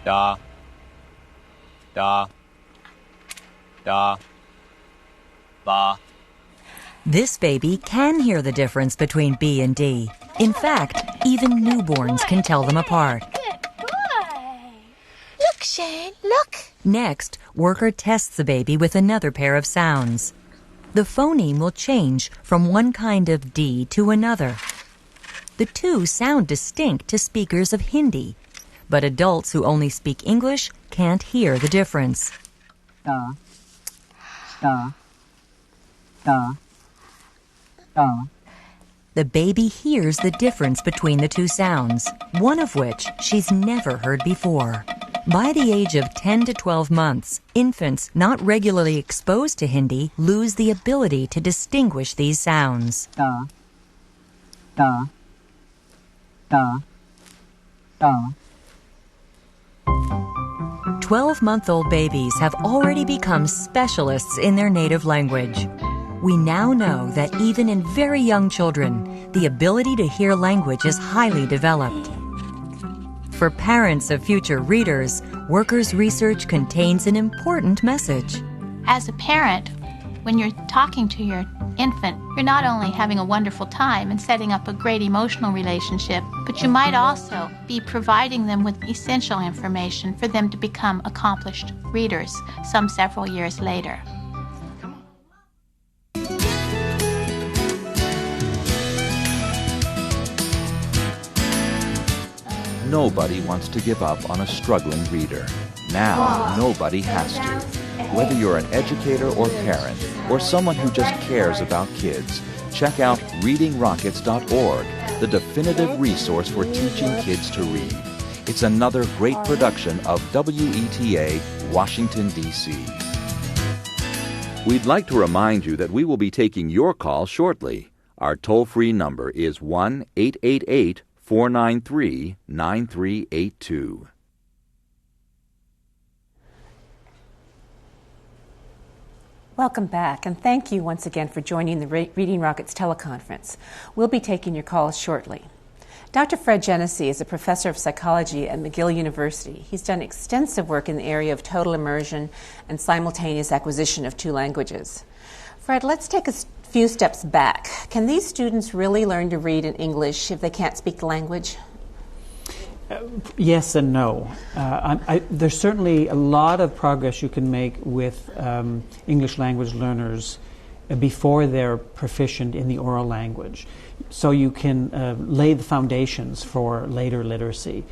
Da. Da. Da. Ba. This baby can hear the difference between B and D. In fact, even newborns can tell them apart. Good boy. Look, Shane, look. Next, Worker tests the baby with another pair of sounds. The phoneme will change from one kind of D to another. The two sound distinct to speakers of Hindi, but adults who only speak English can't hear the difference. Da. Da. Da. Da. The baby hears the difference between the two sounds, one of which she's never heard before. By the age of 10 to 12 months, infants not regularly exposed to Hindi lose the ability to distinguish these sounds. Da. Da. Da. Da. 12-month-old babies have already become specialists in their native language. We now know that even in very young children, the ability to hear language is highly developed. For parents of future readers, Worker's research contains an important message. As a parent, when you're talking to your infant, you're not only having a wonderful time and setting up a great emotional relationship, but you might also be providing them with essential information for them to become accomplished readers some several years later. Nobody wants to give up on a struggling reader. Now, nobody has to. Whether you're an educator or parent, or someone who just cares about kids, check out readingrockets.org, the definitive resource for teaching kids to read. It's another great production of WETA, Washington, D.C. We'd like to remind you that we will be taking your call shortly. Our toll-free number is 1-888-493-9382. Welcome back, and thank you once again for joining the Reading Rockets teleconference. We'll be taking your calls shortly. Dr. Fred Genesee is a professor of psychology at McGill University. He's done extensive work in the area of total immersion and simultaneous acquisition of two languages. Fred, let's take a few steps back. Can these students really learn to read in English if they can't speak the language? Yes and no. There's certainly a lot of progress you can make with English language learners before they're proficient in the oral language. So you can lay the foundations for later literacy.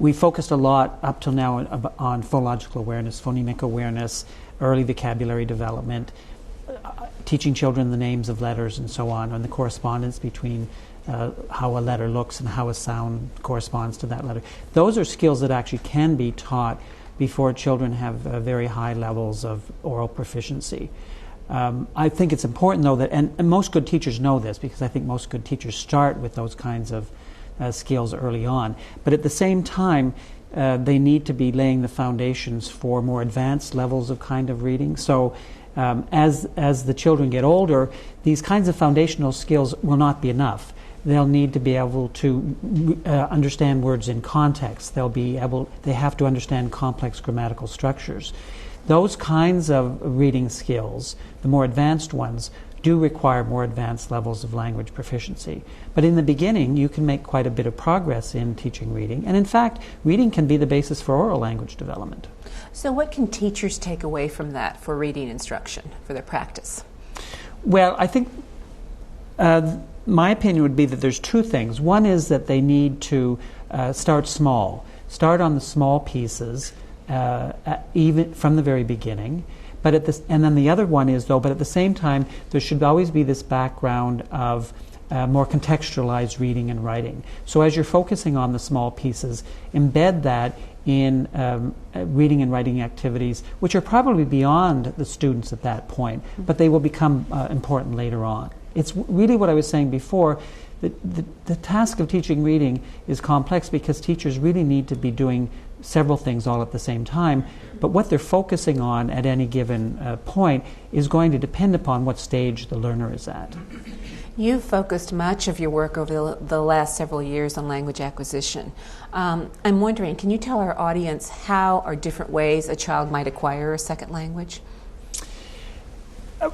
We focused a lot up till now on phonological awareness, phonemic awareness, early vocabulary development, teaching children the names of letters and so on, and the correspondence between how a letter looks and how a sound corresponds to that letter. Those are skills that actually can be taught before children have very high levels of oral proficiency. I think it's important, though, that, and most good teachers know this, because I think most good teachers start with those kinds of skills early on. But at the same time, they need to be laying the foundations for more advanced levels of kind of reading. So as the children get older, these kinds of foundational skills will not be enough. They'll need to be able to understand words in context. They have to understand complex grammatical structures. Those kinds of reading skills, the more advanced ones, do require more advanced levels of language proficiency. But in the beginning, you can make quite a bit of progress in teaching reading. And in fact, reading can be the basis for oral language development. So what can teachers take away from that for reading instruction, for their practice? Well, I think my opinion would be that there's two things. One is that they need to start small. Start on the small pieces, even from the very beginning. And then the other one is, though, but at the same time, there should always be this background of more contextualized reading and writing. So as you're focusing on the small pieces, embed that in reading and writing activities, which are probably beyond the students at that point, but they will become important later on. It's really what I was saying before. The task of teaching reading is complex because teachers really need to be doing several things all at the same time, but what they're focusing on at any given point is going to depend upon what stage the learner is at. You've focused much of your work over the last several years on language acquisition. I'm wondering, can you tell our audience how or different ways a child might acquire a second language?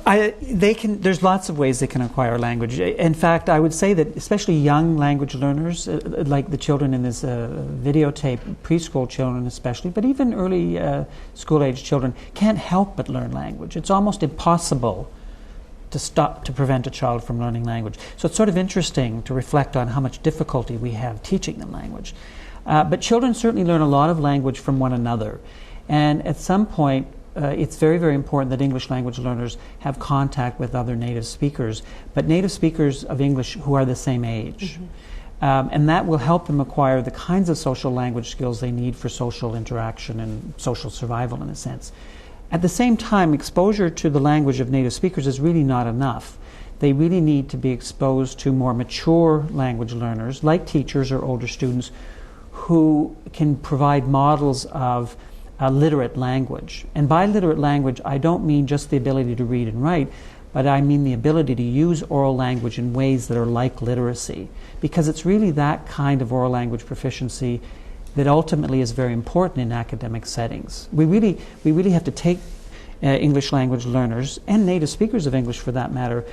There's lots of ways they can acquire language. In fact, I would say that especially young language learners, like the children in this videotape, preschool children especially, but even early school-age children, can't help but learn language. It's almost impossible to prevent a child from learning language. So it's sort of interesting to reflect on how much difficulty we have teaching them language. But children certainly learn a lot of language from one another. And at some point, it's very, very important that English language learners have contact with other native speakers, but native speakers of English who are the same age. Mm-hmm. And that will help them acquire the kinds of social language skills they need for social interaction and social survival, in a sense. At the same time, exposure to the language of native speakers is really not enough. They really need to be exposed to more mature language learners, like teachers or older students, who can provide models of literate language. And by literate language, I don't mean just the ability to read and write, but I mean the ability to use oral language in ways that are like literacy, because it's really that kind of oral language proficiency that ultimately is very important in academic settings. We really have to take English language learners, and native speakers of English for that matter,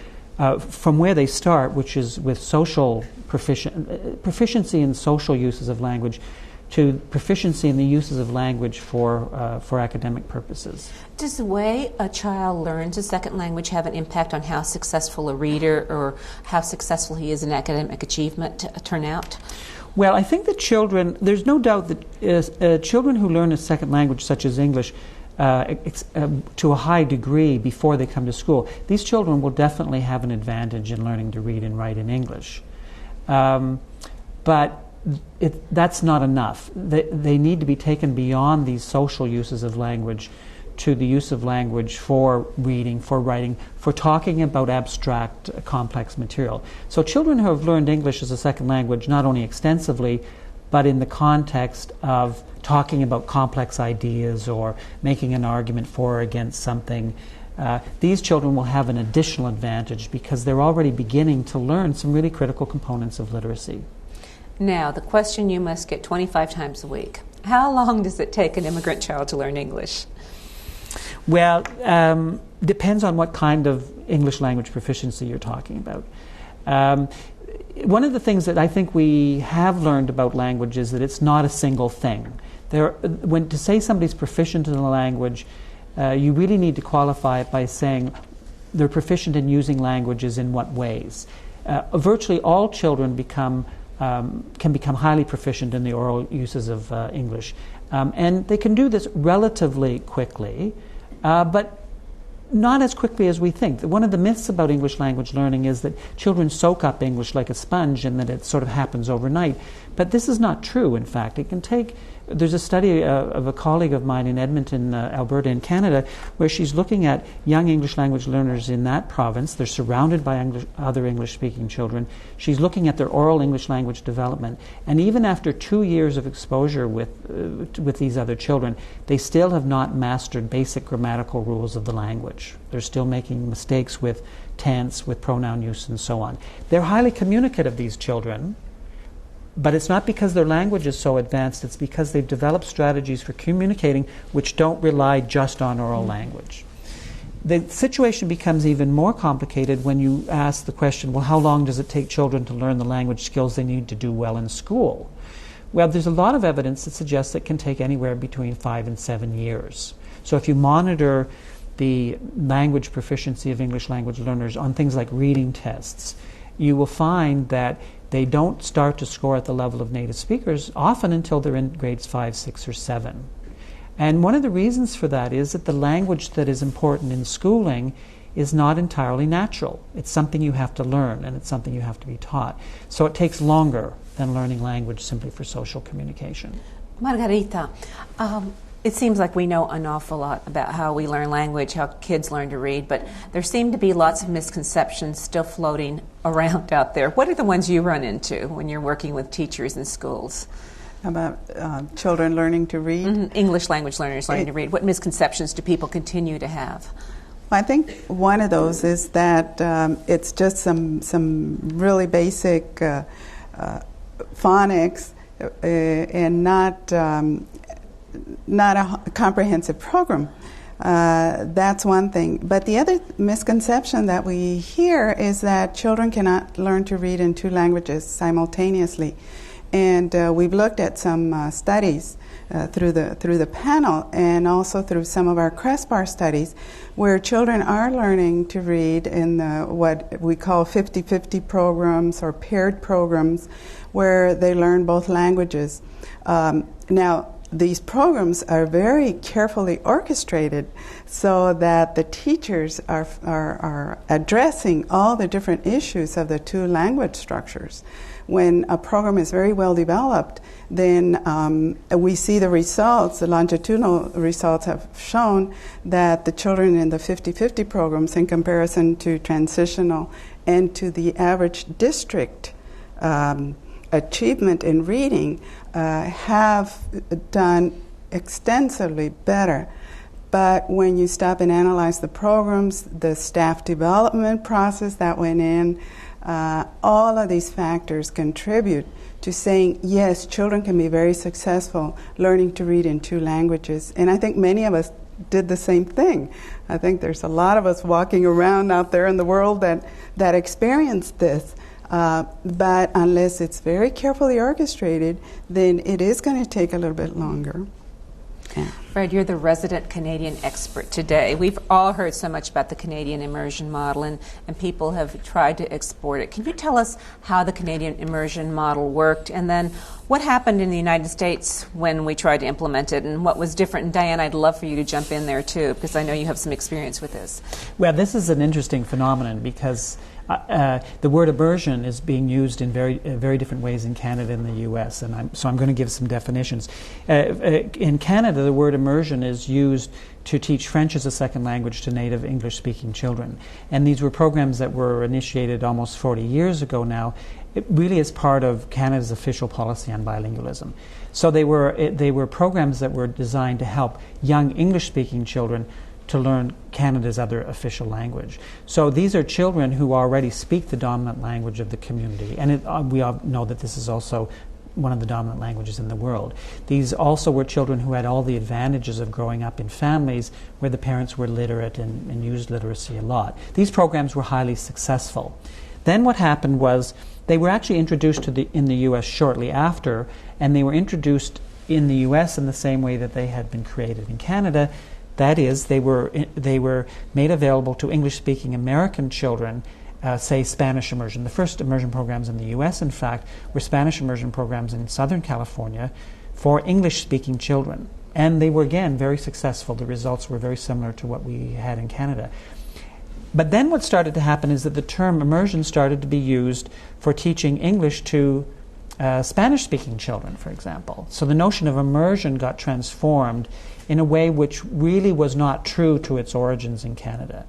from where they start, which is with social proficiency in social uses of language, to proficiency in the uses of language for academic purposes. Does the way a child learns a second language have an impact on how successful a reader or how successful he is in academic achievement turn out? Well, I think that children, there's no doubt that children who learn a second language such as English to a high degree before they come to school, these children will definitely have an advantage in learning to read and write in English. But that's not enough. They need to be taken beyond these social uses of language to the use of language for reading, for writing, for talking about abstract, complex material. So children who have learned English as a second language, not only extensively, but in the context of talking about complex ideas or making an argument for or against something, these children will have an additional advantage because they're already beginning to learn some really critical components of literacy. Now, the question you must get 25 times a week. How long does it take an immigrant child to learn English? Well, depends on what kind of English language proficiency you're talking about. One of the things that I think we have learned about language is that it's not a single thing. When to say somebody's proficient in a language, you really need to qualify it by saying they're proficient in using languages in what ways. Virtually all children can become highly proficient in the oral uses of English. And they can do this relatively quickly, but not as quickly as we think. One of the myths about English language learning is that children soak up English like a sponge and that it sort of happens overnight. But this is not true, in fact. It can take... There's a study of a colleague of mine in Edmonton, Alberta in Canada, where she's looking at young English language learners in that province. They're surrounded by other English-speaking children. She's looking at their oral English language development. And even after 2 years of exposure with these other children, they still have not mastered basic grammatical rules of the language. They're still making mistakes with tense, with pronoun use, and so on. They're highly communicative, these children. But it's not because their language is so advanced, it's because they've developed strategies for communicating which don't rely just on oral language. The situation becomes even more complicated when you ask the question, well, how long does it take children to learn the language skills they need to do well in school? Well, there's a lot of evidence that suggests it can take anywhere between 5 and 7 years. So if you monitor the language proficiency of English language learners on things like reading tests, you will find that they don't start to score at the level of native speakers often until they're in grades 5, 6, or 7. And one of the reasons for that is that the language that is important in schooling is not entirely natural. It's something you have to learn, and it's something you have to be taught. So it takes longer than learning language simply for social communication. Margarita, it seems like we know an awful lot about how we learn language, how kids learn to read, but there seem to be lots of misconceptions still floating around out there. What are the ones you run into when you're working with teachers in schools? About children learning to read? Mm-hmm. English language learners learning to read. What misconceptions do people continue to have? I think one of those is that it's just some really basic phonics and not a comprehensive program. That's one thing. But the other misconception that we hear is that children cannot learn to read in 2 languages simultaneously. And we've looked at some studies through the panel and also through some of our CRESPAR studies where children are learning to read in what we call 50-50 programs or paired programs where they learn both languages. Now, these programs are very carefully orchestrated so that the teachers are addressing all the different issues of the 2 language structures. When a program is very well developed, then we see the results, the longitudinal results have shown that the children in the 50-50 programs in comparison to transitional and to the average district achievement in reading have done extensively better. But when you stop and analyze the programs, the staff development process that went in, all of these factors contribute to saying, yes, children can be very successful learning to read in 2 languages. And I think many of us did the same thing. I think there's a lot of us walking around out there in the world that experienced this. But unless it's very carefully orchestrated, then it is going to take a little bit longer. Yeah. Fred, you're the resident Canadian expert today. We've all heard so much about the Canadian immersion model, and people have tried to export it. Can you tell us how the Canadian immersion model worked, and then what happened in the United States when we tried to implement it, and what was different? And Diane, I'd love for you to jump in there too, because I know you have some experience with this. Well, this is an interesting phenomenon because the word immersion is being used in very different ways in Canada and the U.S., and so I'm going to give some definitions. In Canada, the word immersion is used to teach French as a second language to native English-speaking children. And these were programs that were initiated almost 40 years ago now. It really is part of Canada's official policy on bilingualism. So they were programs that were designed to help young English-speaking children to learn Canada's other official language. So these are children who already speak the dominant language of the community, and we all know that this is also one of the dominant languages in the world. These also were children who had all the advantages of growing up in families where the parents were literate and used literacy a lot. These programs were highly successful. Then what happened was they were actually introduced in the U.S. shortly after, and they were introduced in the U.S. in the same way that they had been created in Canada. That is, they were made available to English-speaking American children, say Spanish immersion. The first immersion programs in the U.S., in fact, were Spanish immersion programs in Southern California for English-speaking children. And they were, again, very successful. The results were very similar to what we had in Canada. But then what started to happen is that the term immersion started to be used for teaching English to Spanish-speaking children, for example. So the notion of immersion got transformed in a way which really was not true to its origins in Canada.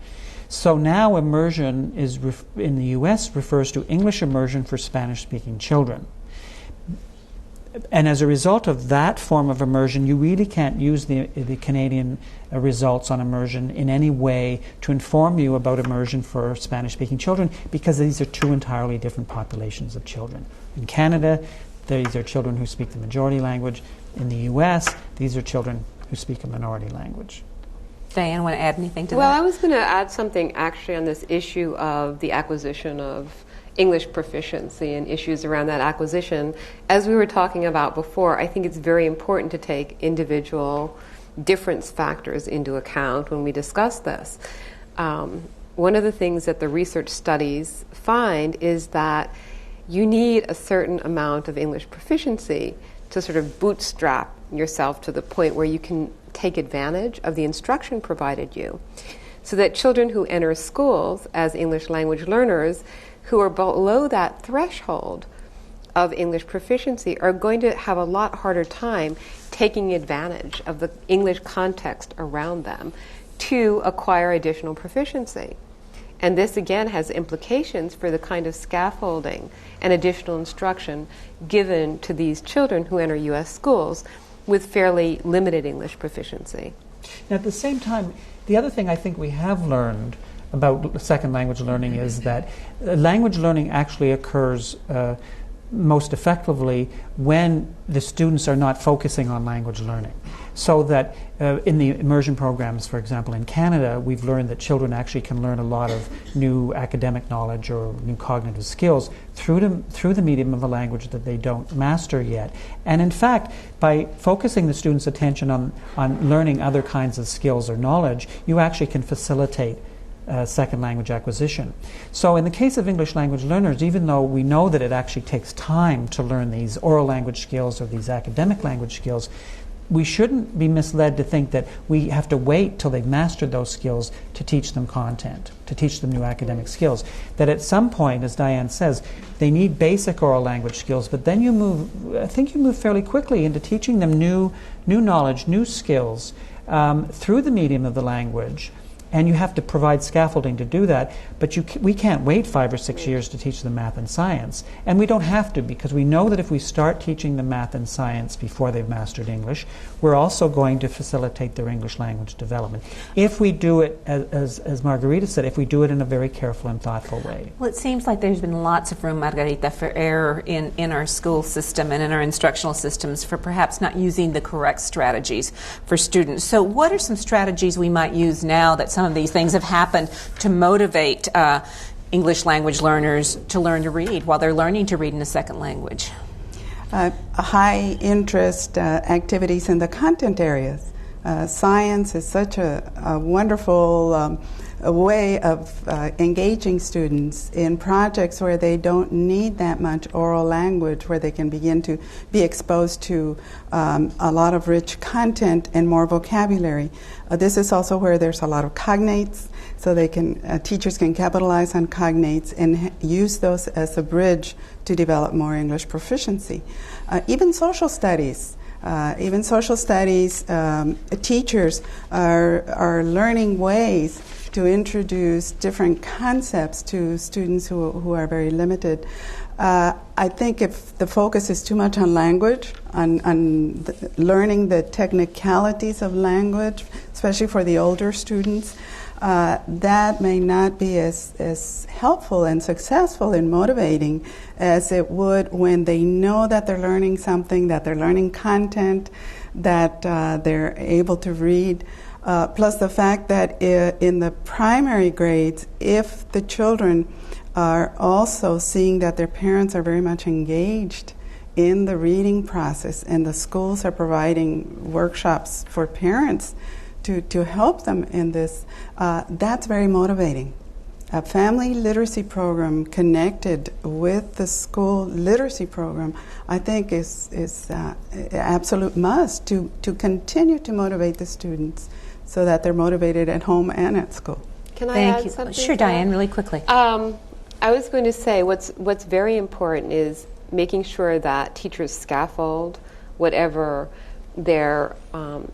So now immersion is in the U.S. refers to English immersion for Spanish-speaking children. And as a result of that form of immersion, you really can't use the Canadian results on immersion in any way to inform you about immersion for Spanish-speaking children, because these are two entirely different populations of children. In Canada, these are children who speak the majority language. In the U.S., these are children who speak a minority language. Diane, want to add anything to that? Well, I was going to add something actually on this issue of the acquisition of English proficiency and issues around that acquisition. As we were talking about before, I think it's very important to take individual difference factors into account when we discuss this. One of the things that the research studies find is that you need a certain amount of English proficiency to sort of bootstrap yourself to the point where you can take advantage of the instruction provided you. So that children who enter schools as English language learners who are below that threshold of English proficiency are going to have a lot harder time taking advantage of the English context around them to acquire additional proficiency. And this again has implications for the kind of scaffolding and additional instruction given to these children who enter U.S. schools with fairly limited English proficiency. Now, at the same time, the other thing I think we have learned about second language learning is that language learning actually occurs most effectively when the students are not focusing on language learning. So that in the immersion programs, for example, in Canada, we've learned that children actually can learn a lot of new academic knowledge or new cognitive skills through the medium of a language that they don't master yet. And in fact, by focusing the students' attention on learning other kinds of skills or knowledge, you actually can facilitate second language acquisition. So in the case of English language learners, even though we know that it actually takes time to learn these oral language skills or these academic language skills, we shouldn't be misled to think that we have to wait till they've mastered those skills to teach them content, to teach them new academic skills. That at some point, as Diane says, they need basic oral language skills, but then you move fairly quickly into teaching them new knowledge, new skills through the medium of the language. And you have to provide scaffolding to do that, but we can't wait 5 or 6 years to teach them math and science. And we don't have to, because we know that if we start teaching them math and science before they've mastered English, we're also going to facilitate their English language development. If we do it, as Margarita said, if we do it in a very careful and thoughtful way. Well, it seems like there's been lots of room, Margarita, for error in our school system and in our instructional systems for perhaps not using the correct strategies for students. So what are some strategies we might use now that some of these things have happened to motivate English language learners to learn to read while they're learning to read in a second language? High interest activities in the content areas. Science is such a wonderful way of engaging students in projects where they don't need that much oral language, where they can begin to be exposed to a lot of rich content and more vocabulary. This is also where there's a lot of cognates, so they can teachers can capitalize on cognates and use those as a bridge to develop more English proficiency. Even social studies. Teachers are learning ways to introduce different concepts to students who are very limited. I think if the focus is too much on language, on learning the technicalities of language, especially for the older students, that may not be as helpful and successful in motivating as it would when they know that they're learning something, that they're learning content, that they're able to read. Plus the fact that in the primary grades, if the children are also seeing that their parents are very much engaged in the reading process and the schools are providing workshops for parents to help them in this, that's very motivating. A family literacy program connected with the school literacy program, I think, is an absolute must to continue to motivate the students so that they're motivated at home and at school. Can I Thank add you. something? Sure, Diane, really quickly. I was going to say what's very important is making sure that teachers scaffold whatever they're,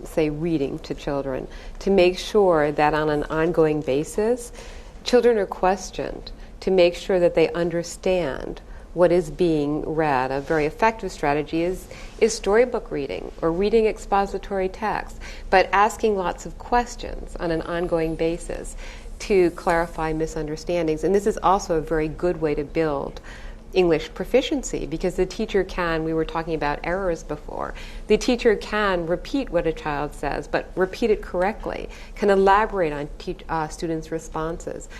say, reading to children, to make sure that on an ongoing basis, children are questioned, to make sure that they understand what is being read. A very effective strategy is storybook reading or reading expository text, but asking lots of questions on an ongoing basis to clarify misunderstandings. And this is also a very good way to build English proficiency, because the teacher can, we were talking about errors before, the teacher can repeat what a child says, but repeat it correctly, can elaborate on students' responses.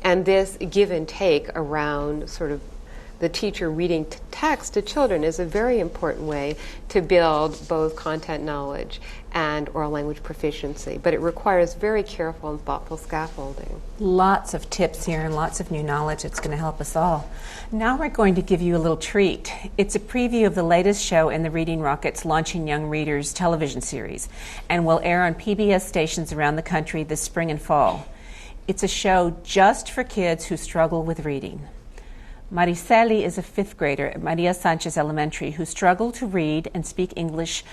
And this give and take around sort of the teacher reading text to children is a very important way to build both content knowledge and oral language proficiency, but it requires very careful and thoughtful scaffolding. Lots of tips here and lots of new knowledge that's going to help us all. Now we're going to give you a little treat. It's a preview of the latest show in the Reading Rockets Launching Young Readers television series and will air on PBS stations around the country this spring and fall. It's a show just for kids who struggle with reading. Mariceli is a fifth grader at Maria Sanchez Elementary who struggled to read and speak English.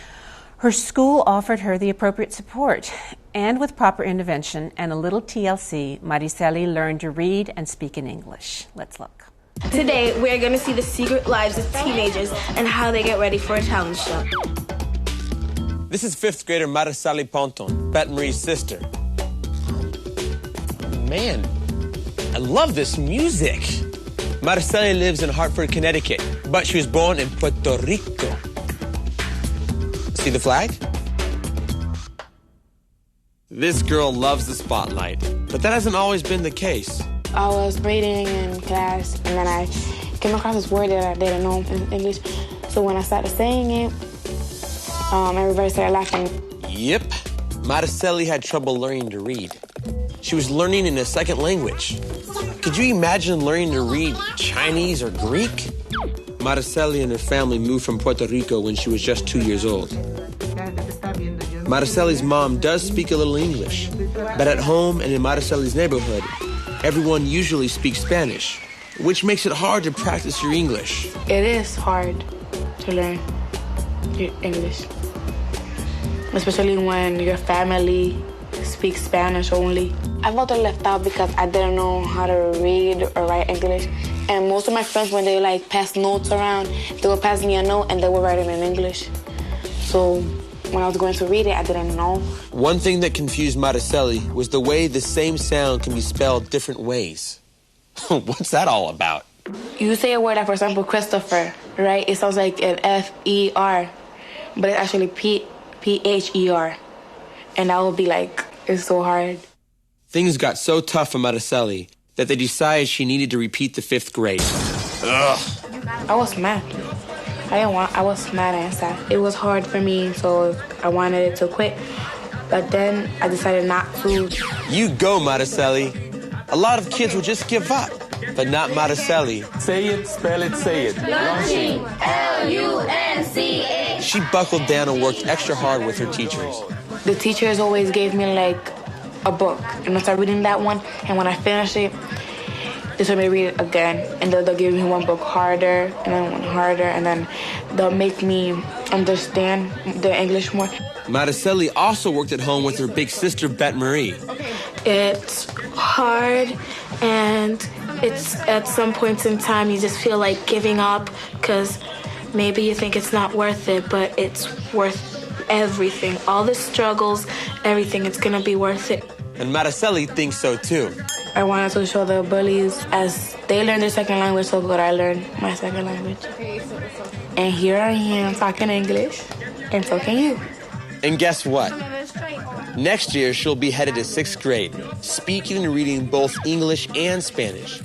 Her school offered her the appropriate support, and with proper intervention and a little TLC, Mariceli learned to read and speak in English. Let's look. Today, we are going to see the secret lives of teenagers and how they get ready for a talent show. This is fifth grader Mariceli Ponton, Bet Marie's sister. Man, I love this music. Mariceli lives in Hartford, Connecticut, but she was born in Puerto Rico. See the flag? This girl loves the spotlight, but that hasn't always been the case. I was reading in class, and then I came across this word that I didn't know in English. So when I started saying it, everybody started laughing. Yep, Mariceli had trouble learning to read. She was learning in a second language. Could you imagine learning to read Chinese or Greek? Mariceli and her family moved from Puerto Rico when she was just 2 years old. Mariceli's mom does speak a little English, but at home and in Mariceli's neighborhood, everyone usually speaks Spanish, which makes it hard to practice your English. It is hard to learn your English, especially when your family speaks Spanish only. I felt left out because I didn't know how to read or write English. And most of my friends, when they pass notes around, they would pass me a note and they would write it in English. So when I was going to read it, I didn't know. One thing that confused Mariceli was the way the same sound can be spelled different ways. What's that all about? You say a word like, for example, Christopher, right? It sounds like an F-E-R, but it's actually P-H-E-R. And that would be it's so hard. Things got so tough for Mariceli that they decided she needed to repeat the fifth grade. Ugh. I was mad. I was mad and sad. It was hard for me, so I wanted it to quit. But then I decided not to. You go, Mariceli. A lot of kids will just give up, but not Mariceli. Say it, spell it, say it. Launching, L-U-N-C-H. She buckled down and worked extra hard with her teachers. The teachers always gave me a book, and I started reading that one, and when I finished it, they told me to read it again, and they'll give me one book harder, and then one harder, and then they'll make me understand the English more. Mariceli also worked at home with her big sister, Bet Marie. It's hard, and it's at some points in time you just feel like giving up, because maybe you think it's not worth it, but it's worth everything, all the struggles, everything. It's going to be worth it. And Mariceli thinks so too. I wanted to show the bullies as they learn their second language, so good I learn my second language. And here I am talking English, and so can you. And guess what? Next year, she'll be headed to 6th grade, speaking and reading both English and Spanish.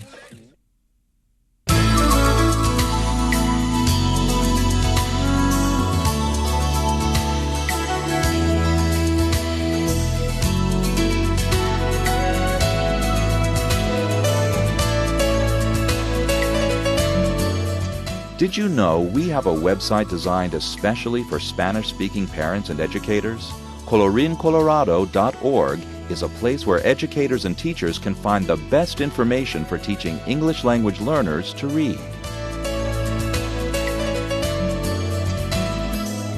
Did you know we have a website designed especially for Spanish-speaking parents and educators? ColorinColorado.org is a place where educators and teachers can find the best information for teaching English language learners to read.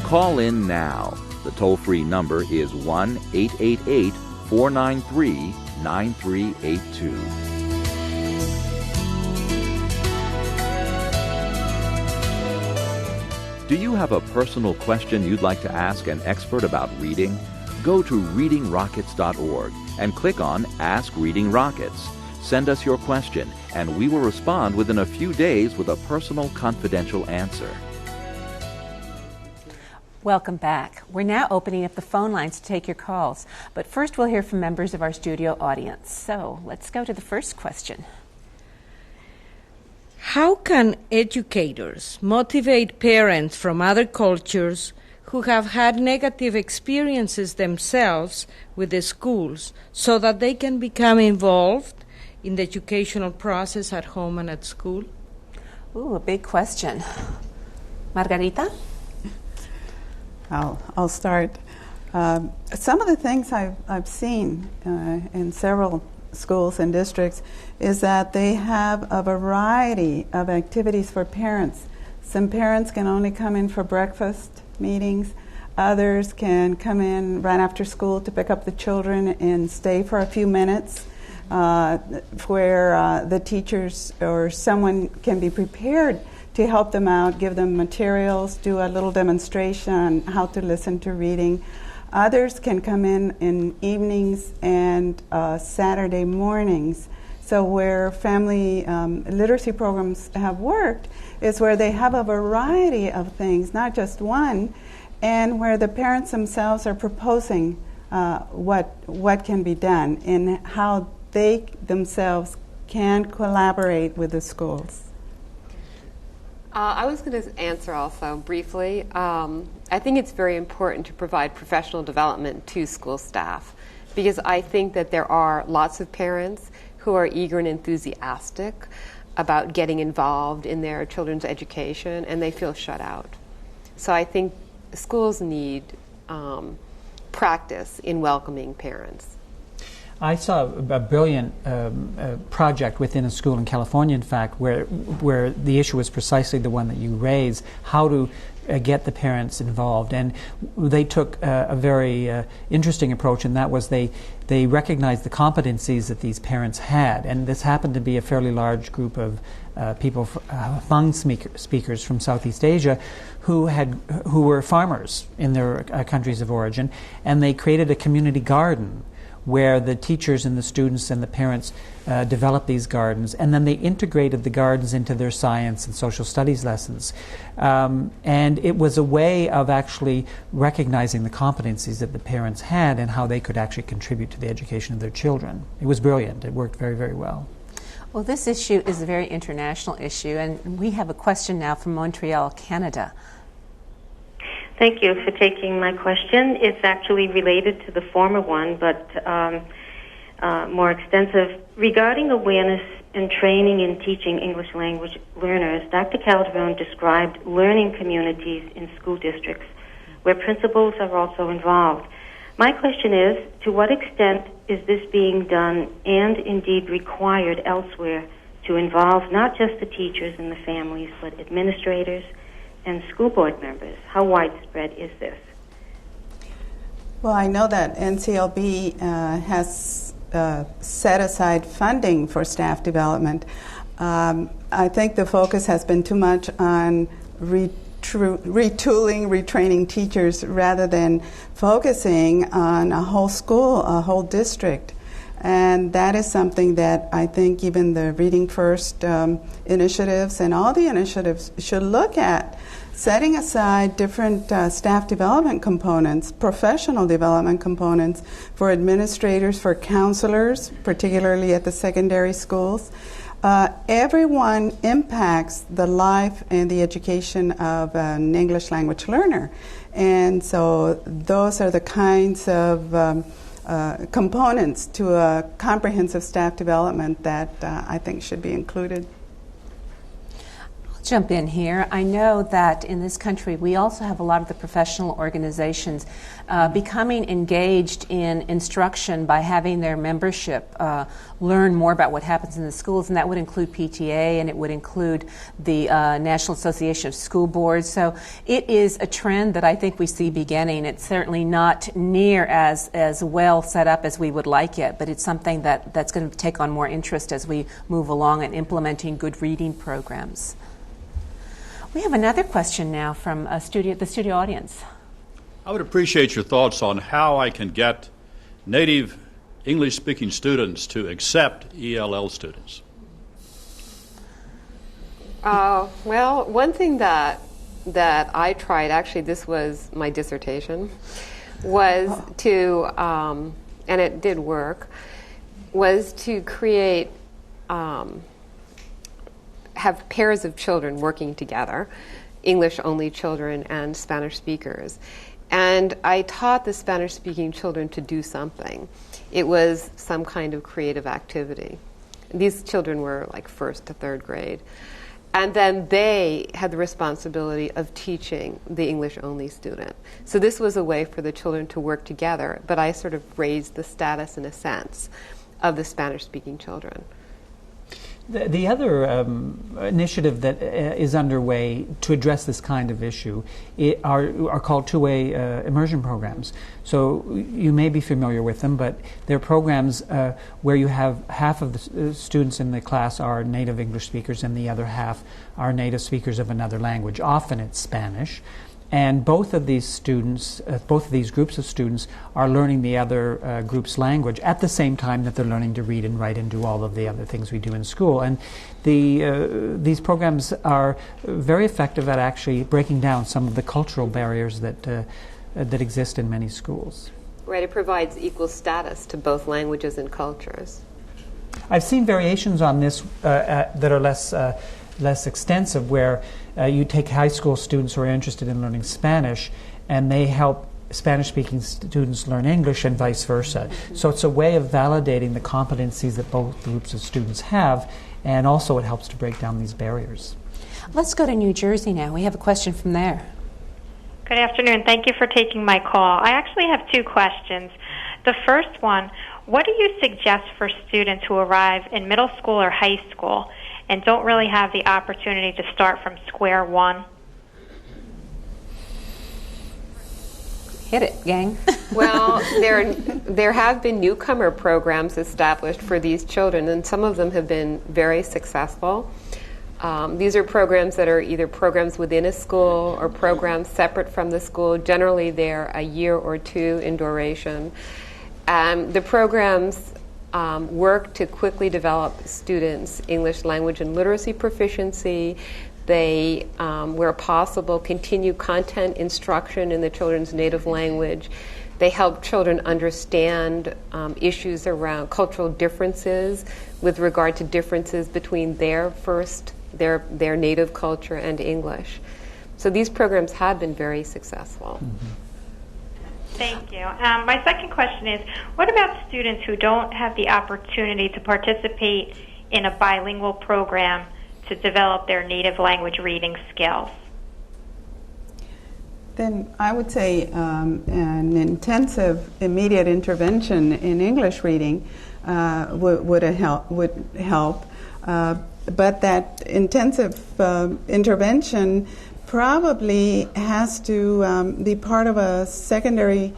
Call in now. The toll-free number is 1-888-493-9382. Do you have a personal question you'd like to ask an expert about reading? Go to readingrockets.org and click on Ask Reading Rockets. Send us your question, and we will respond within a few days with a personal, confidential answer. Welcome back. We're now opening up the phone lines to take your calls. But first we'll hear from members of our studio audience. So let's go to the first question. How can educators motivate parents from other cultures who have had negative experiences themselves with the schools so that they can become involved in the educational process at home and at school? Ooh, a big question. Margarita? I'll start. Some of the things I've seen in several schools and districts is that they have a variety of activities for parents. Some parents can only come in for breakfast meetings. Others can come in right after school to pick up the children and stay for a few minutes where the teachers or someone can be prepared to help them out, give them materials, do a little demonstration on how to listen to reading. Others can come in evenings and Saturday mornings. So where family literacy programs have worked is where they have a variety of things, not just one, and where the parents themselves are proposing what can be done and how they themselves can collaborate with the schools. I was going to answer also briefly. I think it's very important to provide professional development to school staff because I think that there are lots of parents who are eager and enthusiastic about getting involved in their children's education and they feel shut out. So I think schools need practice in welcoming parents. I saw a brilliant project within a school in California, in fact, where the issue was precisely the one that you raised, how to get the parents involved. And they took a very interesting approach, and that was they recognized the competencies that these parents had. And this happened to be a fairly large group of people, Hmong speakers from Southeast Asia, who were farmers in their countries of origin, and they created a community garden where the teachers and the students and the parents developed these gardens, and then they integrated the gardens into their science and social studies lessons. And it was a way of actually recognizing the competencies that the parents had and how they could actually contribute to the education of their children. It was brilliant. It worked very, very well. Well, this issue is a very international issue, and we have a question now from Montreal, Canada. Thank you for taking my question. It's actually related to the former one, but more extensive. Regarding awareness and training in teaching English language learners, Dr. Calderon described learning communities in school districts where principals are also involved. My question is, to what extent is this being done and indeed required elsewhere to involve not just the teachers and the families, but administrators and school board members? How widespread is this? Well, I know that NCLB has set aside funding for staff development. I think the focus has been too much on retooling, retraining teachers rather than focusing on a whole school, a whole district. And that is something that I think even the Reading First initiatives and all the initiatives should look at, setting aside different staff development components, professional development components for administrators, for counselors, particularly at the secondary schools. Everyone impacts the life and the education of an English language learner. And so those are the kinds of components to a comprehensive staff development that I think should be included. I'll jump in here. I know that in this country we also have a lot of the professional organizations becoming engaged in instruction by having their membership learn more about what happens in the schools, and that would include PTA and it would include the National Association of School Boards. So it is a trend that I think we see beginning. It's certainly not near as well set up as we would like it, but it's something that's going to take on more interest as we move along in implementing good reading programs. We have another question now from the studio audience. I would appreciate your thoughts on how I can get native English-speaking students to accept ELL students. Well, one thing that I tried, actually this was my dissertation, was to, and it did work, was to create, have pairs of children working together, English-only children and Spanish speakers. And I taught the Spanish-speaking children to do something. It was some kind of creative activity. These children were like 1st to 3rd grade. And then they had the responsibility of teaching the English-only student. So this was a way for the children to work together, but I sort of raised the status, in a sense, of the Spanish-speaking children. The other initiative that is underway to address this kind of issue are called two-way immersion programs. So you may be familiar with them, but they're programs where you have half of the students in the class are native English speakers and the other half are native speakers of another language. Often it's Spanish. And both of these students, both of these groups of students are learning the other group's language at the same time that they're learning to read and write and do all of the other things we do in school. And these programs are very effective at actually breaking down some of the cultural barriers that exist in many schools. Right, it provides equal status to both languages and cultures. I've seen variations on this that are less extensive, where you take high school students who are interested in learning Spanish and they help Spanish-speaking students learn English and vice versa. So it's a way of validating the competencies that both groups of students have, and also it helps to break down these barriers. Let's go to New Jersey now. We have a question from there. Good afternoon. Thank you for taking my call. I actually have 2 questions. The first one, what do you suggest for students who arrive in middle school or high school and don't really have the opportunity to start from square one? Hit it, gang. Well, there have been newcomer programs established for these children, and some of them have been very successful. These are programs that are either programs within a school or programs separate from the school. Generally, they're a year or 2 in duration. The programs work to quickly develop students' English language and literacy proficiency. They, where possible, continue content instruction in the children's native language. They help children understand issues around cultural differences with regard to differences between their native culture and English. So these programs have been very successful. Mm-hmm. Thank you. My second question is, what about students who don't have the opportunity to participate in a bilingual program to develop their native language reading skills? Then I would say an intensive immediate intervention in English reading would help. But that intensive intervention probably has to be part of a secondary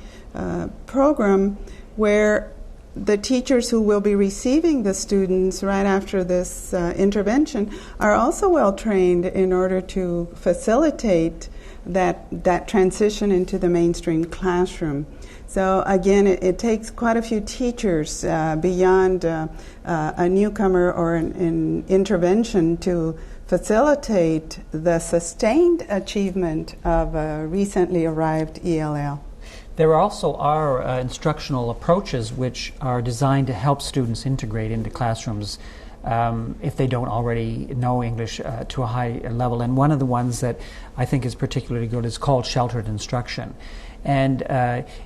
program where the teachers who will be receiving the students right after this intervention are also well trained in order to facilitate that transition into the mainstream classroom. So again, it takes quite a few teachers beyond a newcomer or an intervention to facilitate the sustained achievement of a recently arrived ELL. There also are instructional approaches which are designed to help students integrate into classrooms if they don't already know English to a high level. And one of the ones that I think is particularly good is called sheltered instruction. And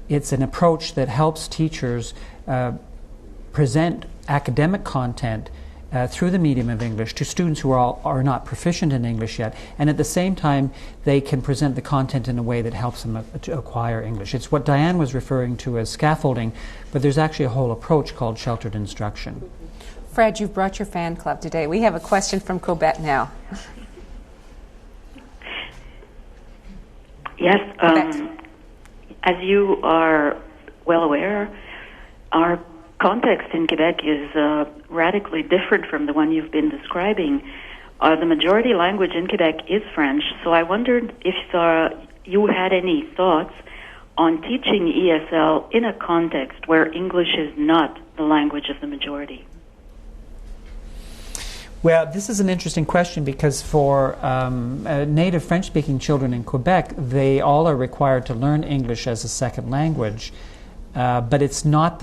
it's an approach that helps teachers present academic content through the medium of English to students who are not proficient in English yet, and at the same time they can present the content in a way that helps them to acquire English. It's what Diane was referring to as scaffolding, but there's actually a whole approach called sheltered instruction. Fred, you've brought your fan club today. We have a question from Quebec now. Yes, as you are well aware, our context in Quebec is radically different from the one you've been describing. The majority language in Quebec is French, so I wondered if you had any thoughts on teaching ESL in a context where English is not the language of the majority. Well, this is an interesting question because for native French-speaking children in Quebec, they all are required to learn English as a second language, but it's not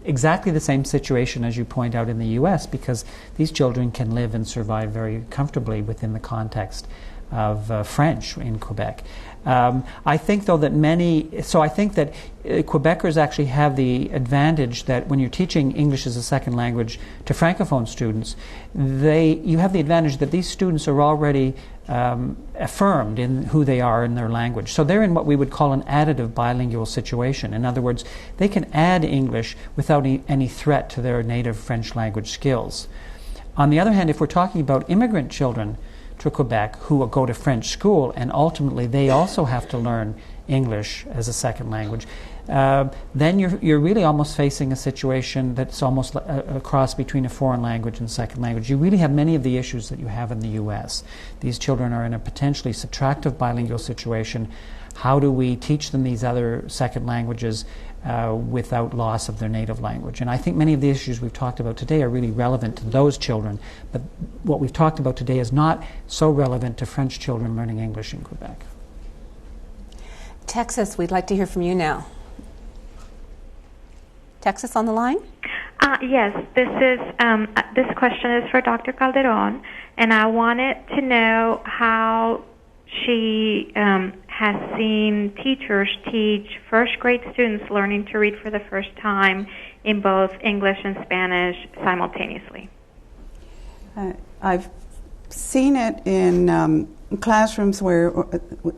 exactly the same situation as you point out in the U.S. because these children can live and survive very comfortably within the context of French in Quebec. I think, though, that Quebecers actually have the advantage that when you're teaching English as a second language to Francophone students, you have the advantage that these students are already affirmed in who they are in their language. So they're in what we would call an additive bilingual situation. In other words, they can add English without any threat to their native French language skills. On the other hand, if we're talking about immigrant children to Quebec who go to French school and ultimately they also have to learn English as a second language, then you're really almost facing a situation that's almost a cross between a foreign language and second language. You really have many of the issues that you have in the U.S. These children are in a potentially subtractive bilingual situation. How do we teach them these other second languages without loss of their native language? And I think many of the issues we've talked about today are really relevant to those children, but what we've talked about today is not so relevant to French children learning English in Quebec. Texas, we'd like to hear from you now. Texas on the line? Yes, this question is for Dr. Calderon, and I wanted to know how she has seen teachers teach first grade students learning to read for the first time in both English and Spanish simultaneously. I've seen it in classrooms where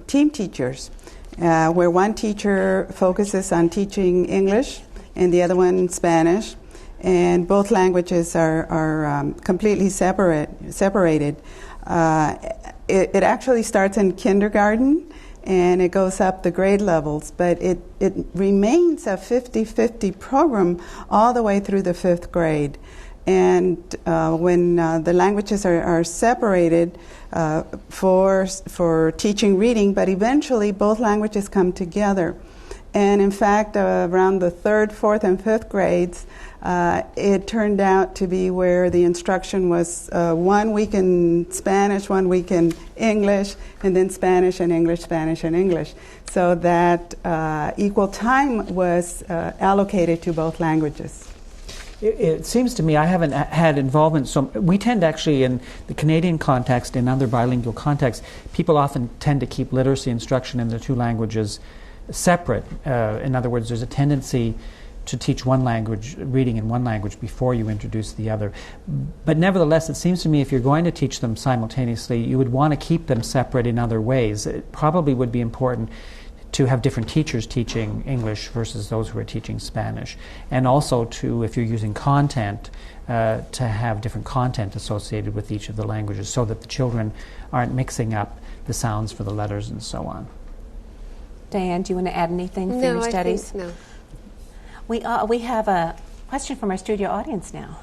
team teachers, where one teacher focuses on teaching English and the other one Spanish, and both languages are completely separated. It actually starts in kindergarten and it goes up the grade levels, but it remains a 50-50 program all the way through the 5th grade. And when the languages are separated for teaching reading, but eventually both languages come together. And in fact, around the 3rd, 4th, and 5th grades, it turned out to be where the instruction was 1 week in Spanish, 1 week in English, and then Spanish and English, Spanish and English. So that equal time was allocated to both languages. It seems to me, I haven't had involvement, so we tend actually in the Canadian context, in other bilingual contexts, people often tend to keep literacy instruction in the two languages separate. In other words, there's a tendency to teach one language, reading in one language, before you introduce the other. But nevertheless, it seems to me if you're going to teach them simultaneously, you would want to keep them separate in other ways. It probably would be important to have different teachers teaching English versus those who are teaching Spanish. And also to, if you're using content, to have different content associated with each of the languages so that the children aren't mixing up the sounds for the letters and so on. Diane, do you want to add anything from your studies? No. We have a Question from our studio audience now.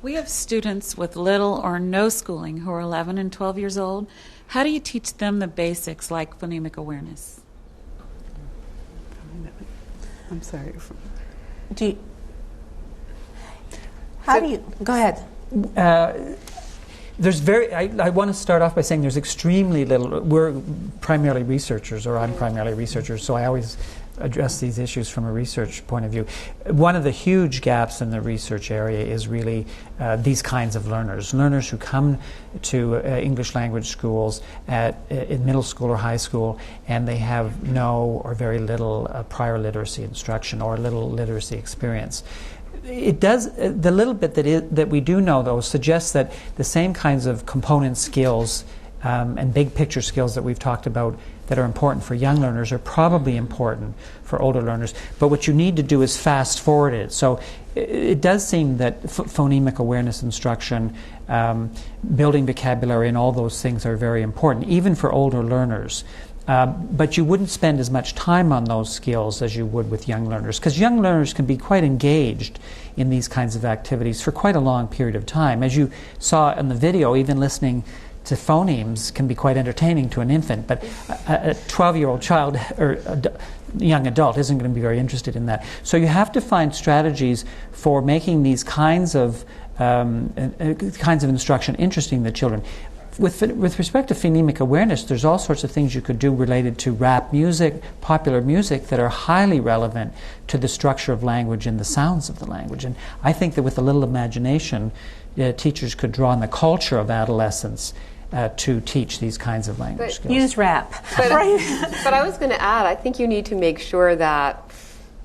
We have students with little or no schooling who are 11 and 12 years old. How do you teach them the basics like phonemic awareness? I'm sorry. Go ahead. I want to start off by saying there's extremely little. We're primarily researchers, or I'm primarily a researcher, so I always address these issues from a research point of view. One of the huge gaps in the research area is really these kinds of learners who come to English language schools in middle school or high school, and they have no or very little prior literacy instruction or little literacy experience. It does, the little bit that we do know, though, suggests that the same kinds of component skills and big picture skills that we've talked about that are important for young learners are probably important for older learners. But what you need to do is fast forward it. So it does seem that phonemic awareness instruction, building vocabulary, and all those things are very important, even for older learners. But you wouldn't spend as much time on those skills as you would with young learners, because young learners can be quite engaged in these kinds of activities for quite a long period of time. As you saw in the video, even listening to phonemes can be quite entertaining to an infant, but a 12-year-old child or young adult isn't going to be very interested in that. So you have to find strategies for making these kinds of instruction interesting to children. With respect to phonemic awareness, there's all sorts of things you could do related to rap music, popular music, that are highly relevant to the structure of language and the sounds of the language. And I think that with a little imagination, teachers could draw on the culture of adolescence to teach these kinds of language skills. Use rap. But I was going to add, I think you need to make sure that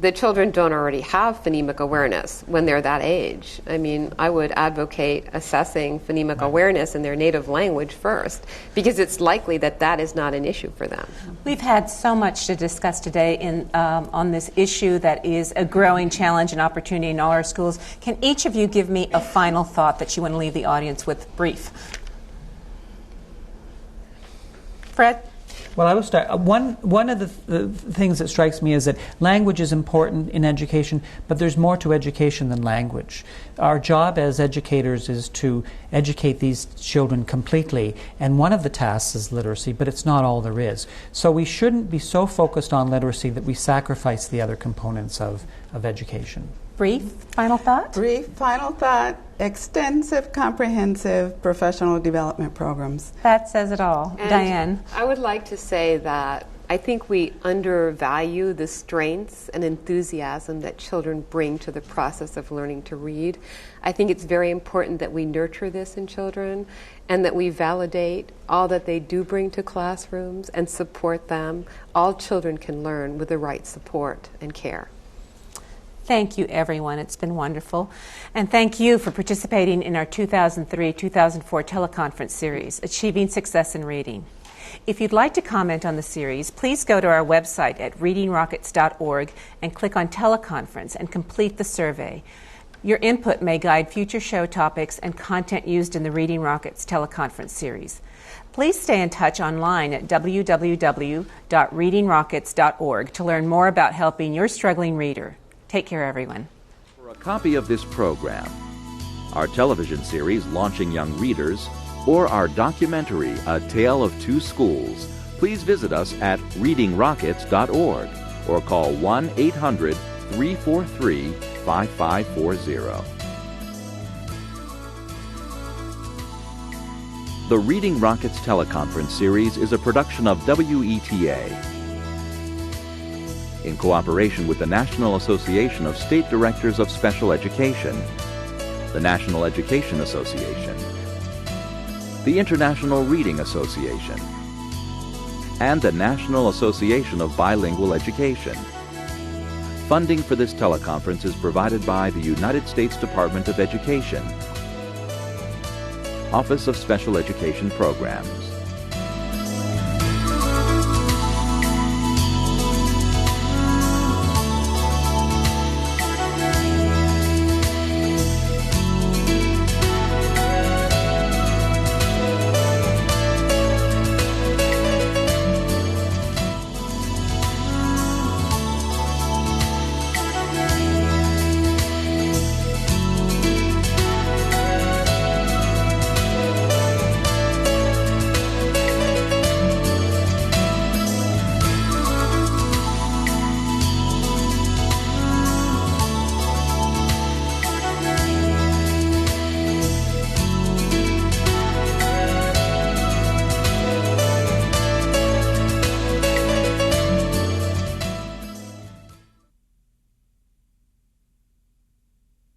the children don't already have phonemic awareness when they're that age. I mean, I would advocate assessing phonemic awareness in their native language first, because it's likely that that is not an issue for them. We've had so much to discuss today on this issue that is a growing challenge and opportunity in all our schools. Can each of you give me a final thought that you want to leave the audience with? Brief. Fred? Well, I will start. One of the things that strikes me is that language is important in education, but there's more to education than language. Our job as educators is to educate these children completely, and one of the tasks is literacy, but it's not all there is. So we shouldn't be so focused on literacy that we sacrifice the other components of education. Brief final thought? Brief final thought. Extensive, comprehensive professional development programs. That says it all. And Diane? I would like to say that I think we undervalue the strengths and enthusiasm that children bring to the process of learning to read. I think it's very important that we nurture this in children and that we validate all that they do bring to classrooms and support them. All children can learn with the right support and care. Thank you, everyone. It's been wonderful. And thank you for participating in our 2003-2004 teleconference series, Achieving Success in Reading. If you'd like to comment on the series, please go to our website at readingrockets.org and click on Teleconference and complete the survey. Your input may guide future show topics and content used in the Reading Rockets teleconference series. Please stay in touch online at www.readingrockets.org to learn more about helping your struggling reader. Take care, everyone. For a copy of this program, our television series Launching Young Readers, or our documentary A Tale of Two Schools, please visit us at readingrockets.org or call 1-800-343-5540. The Reading Rockets teleconference series is a production of WETA in cooperation with the National Association of State Directors of Special Education, the National Education Association, the International Reading Association, and the National Association of Bilingual Education. Funding for this teleconference is provided by the United States Department of Education, Office of Special Education Programs.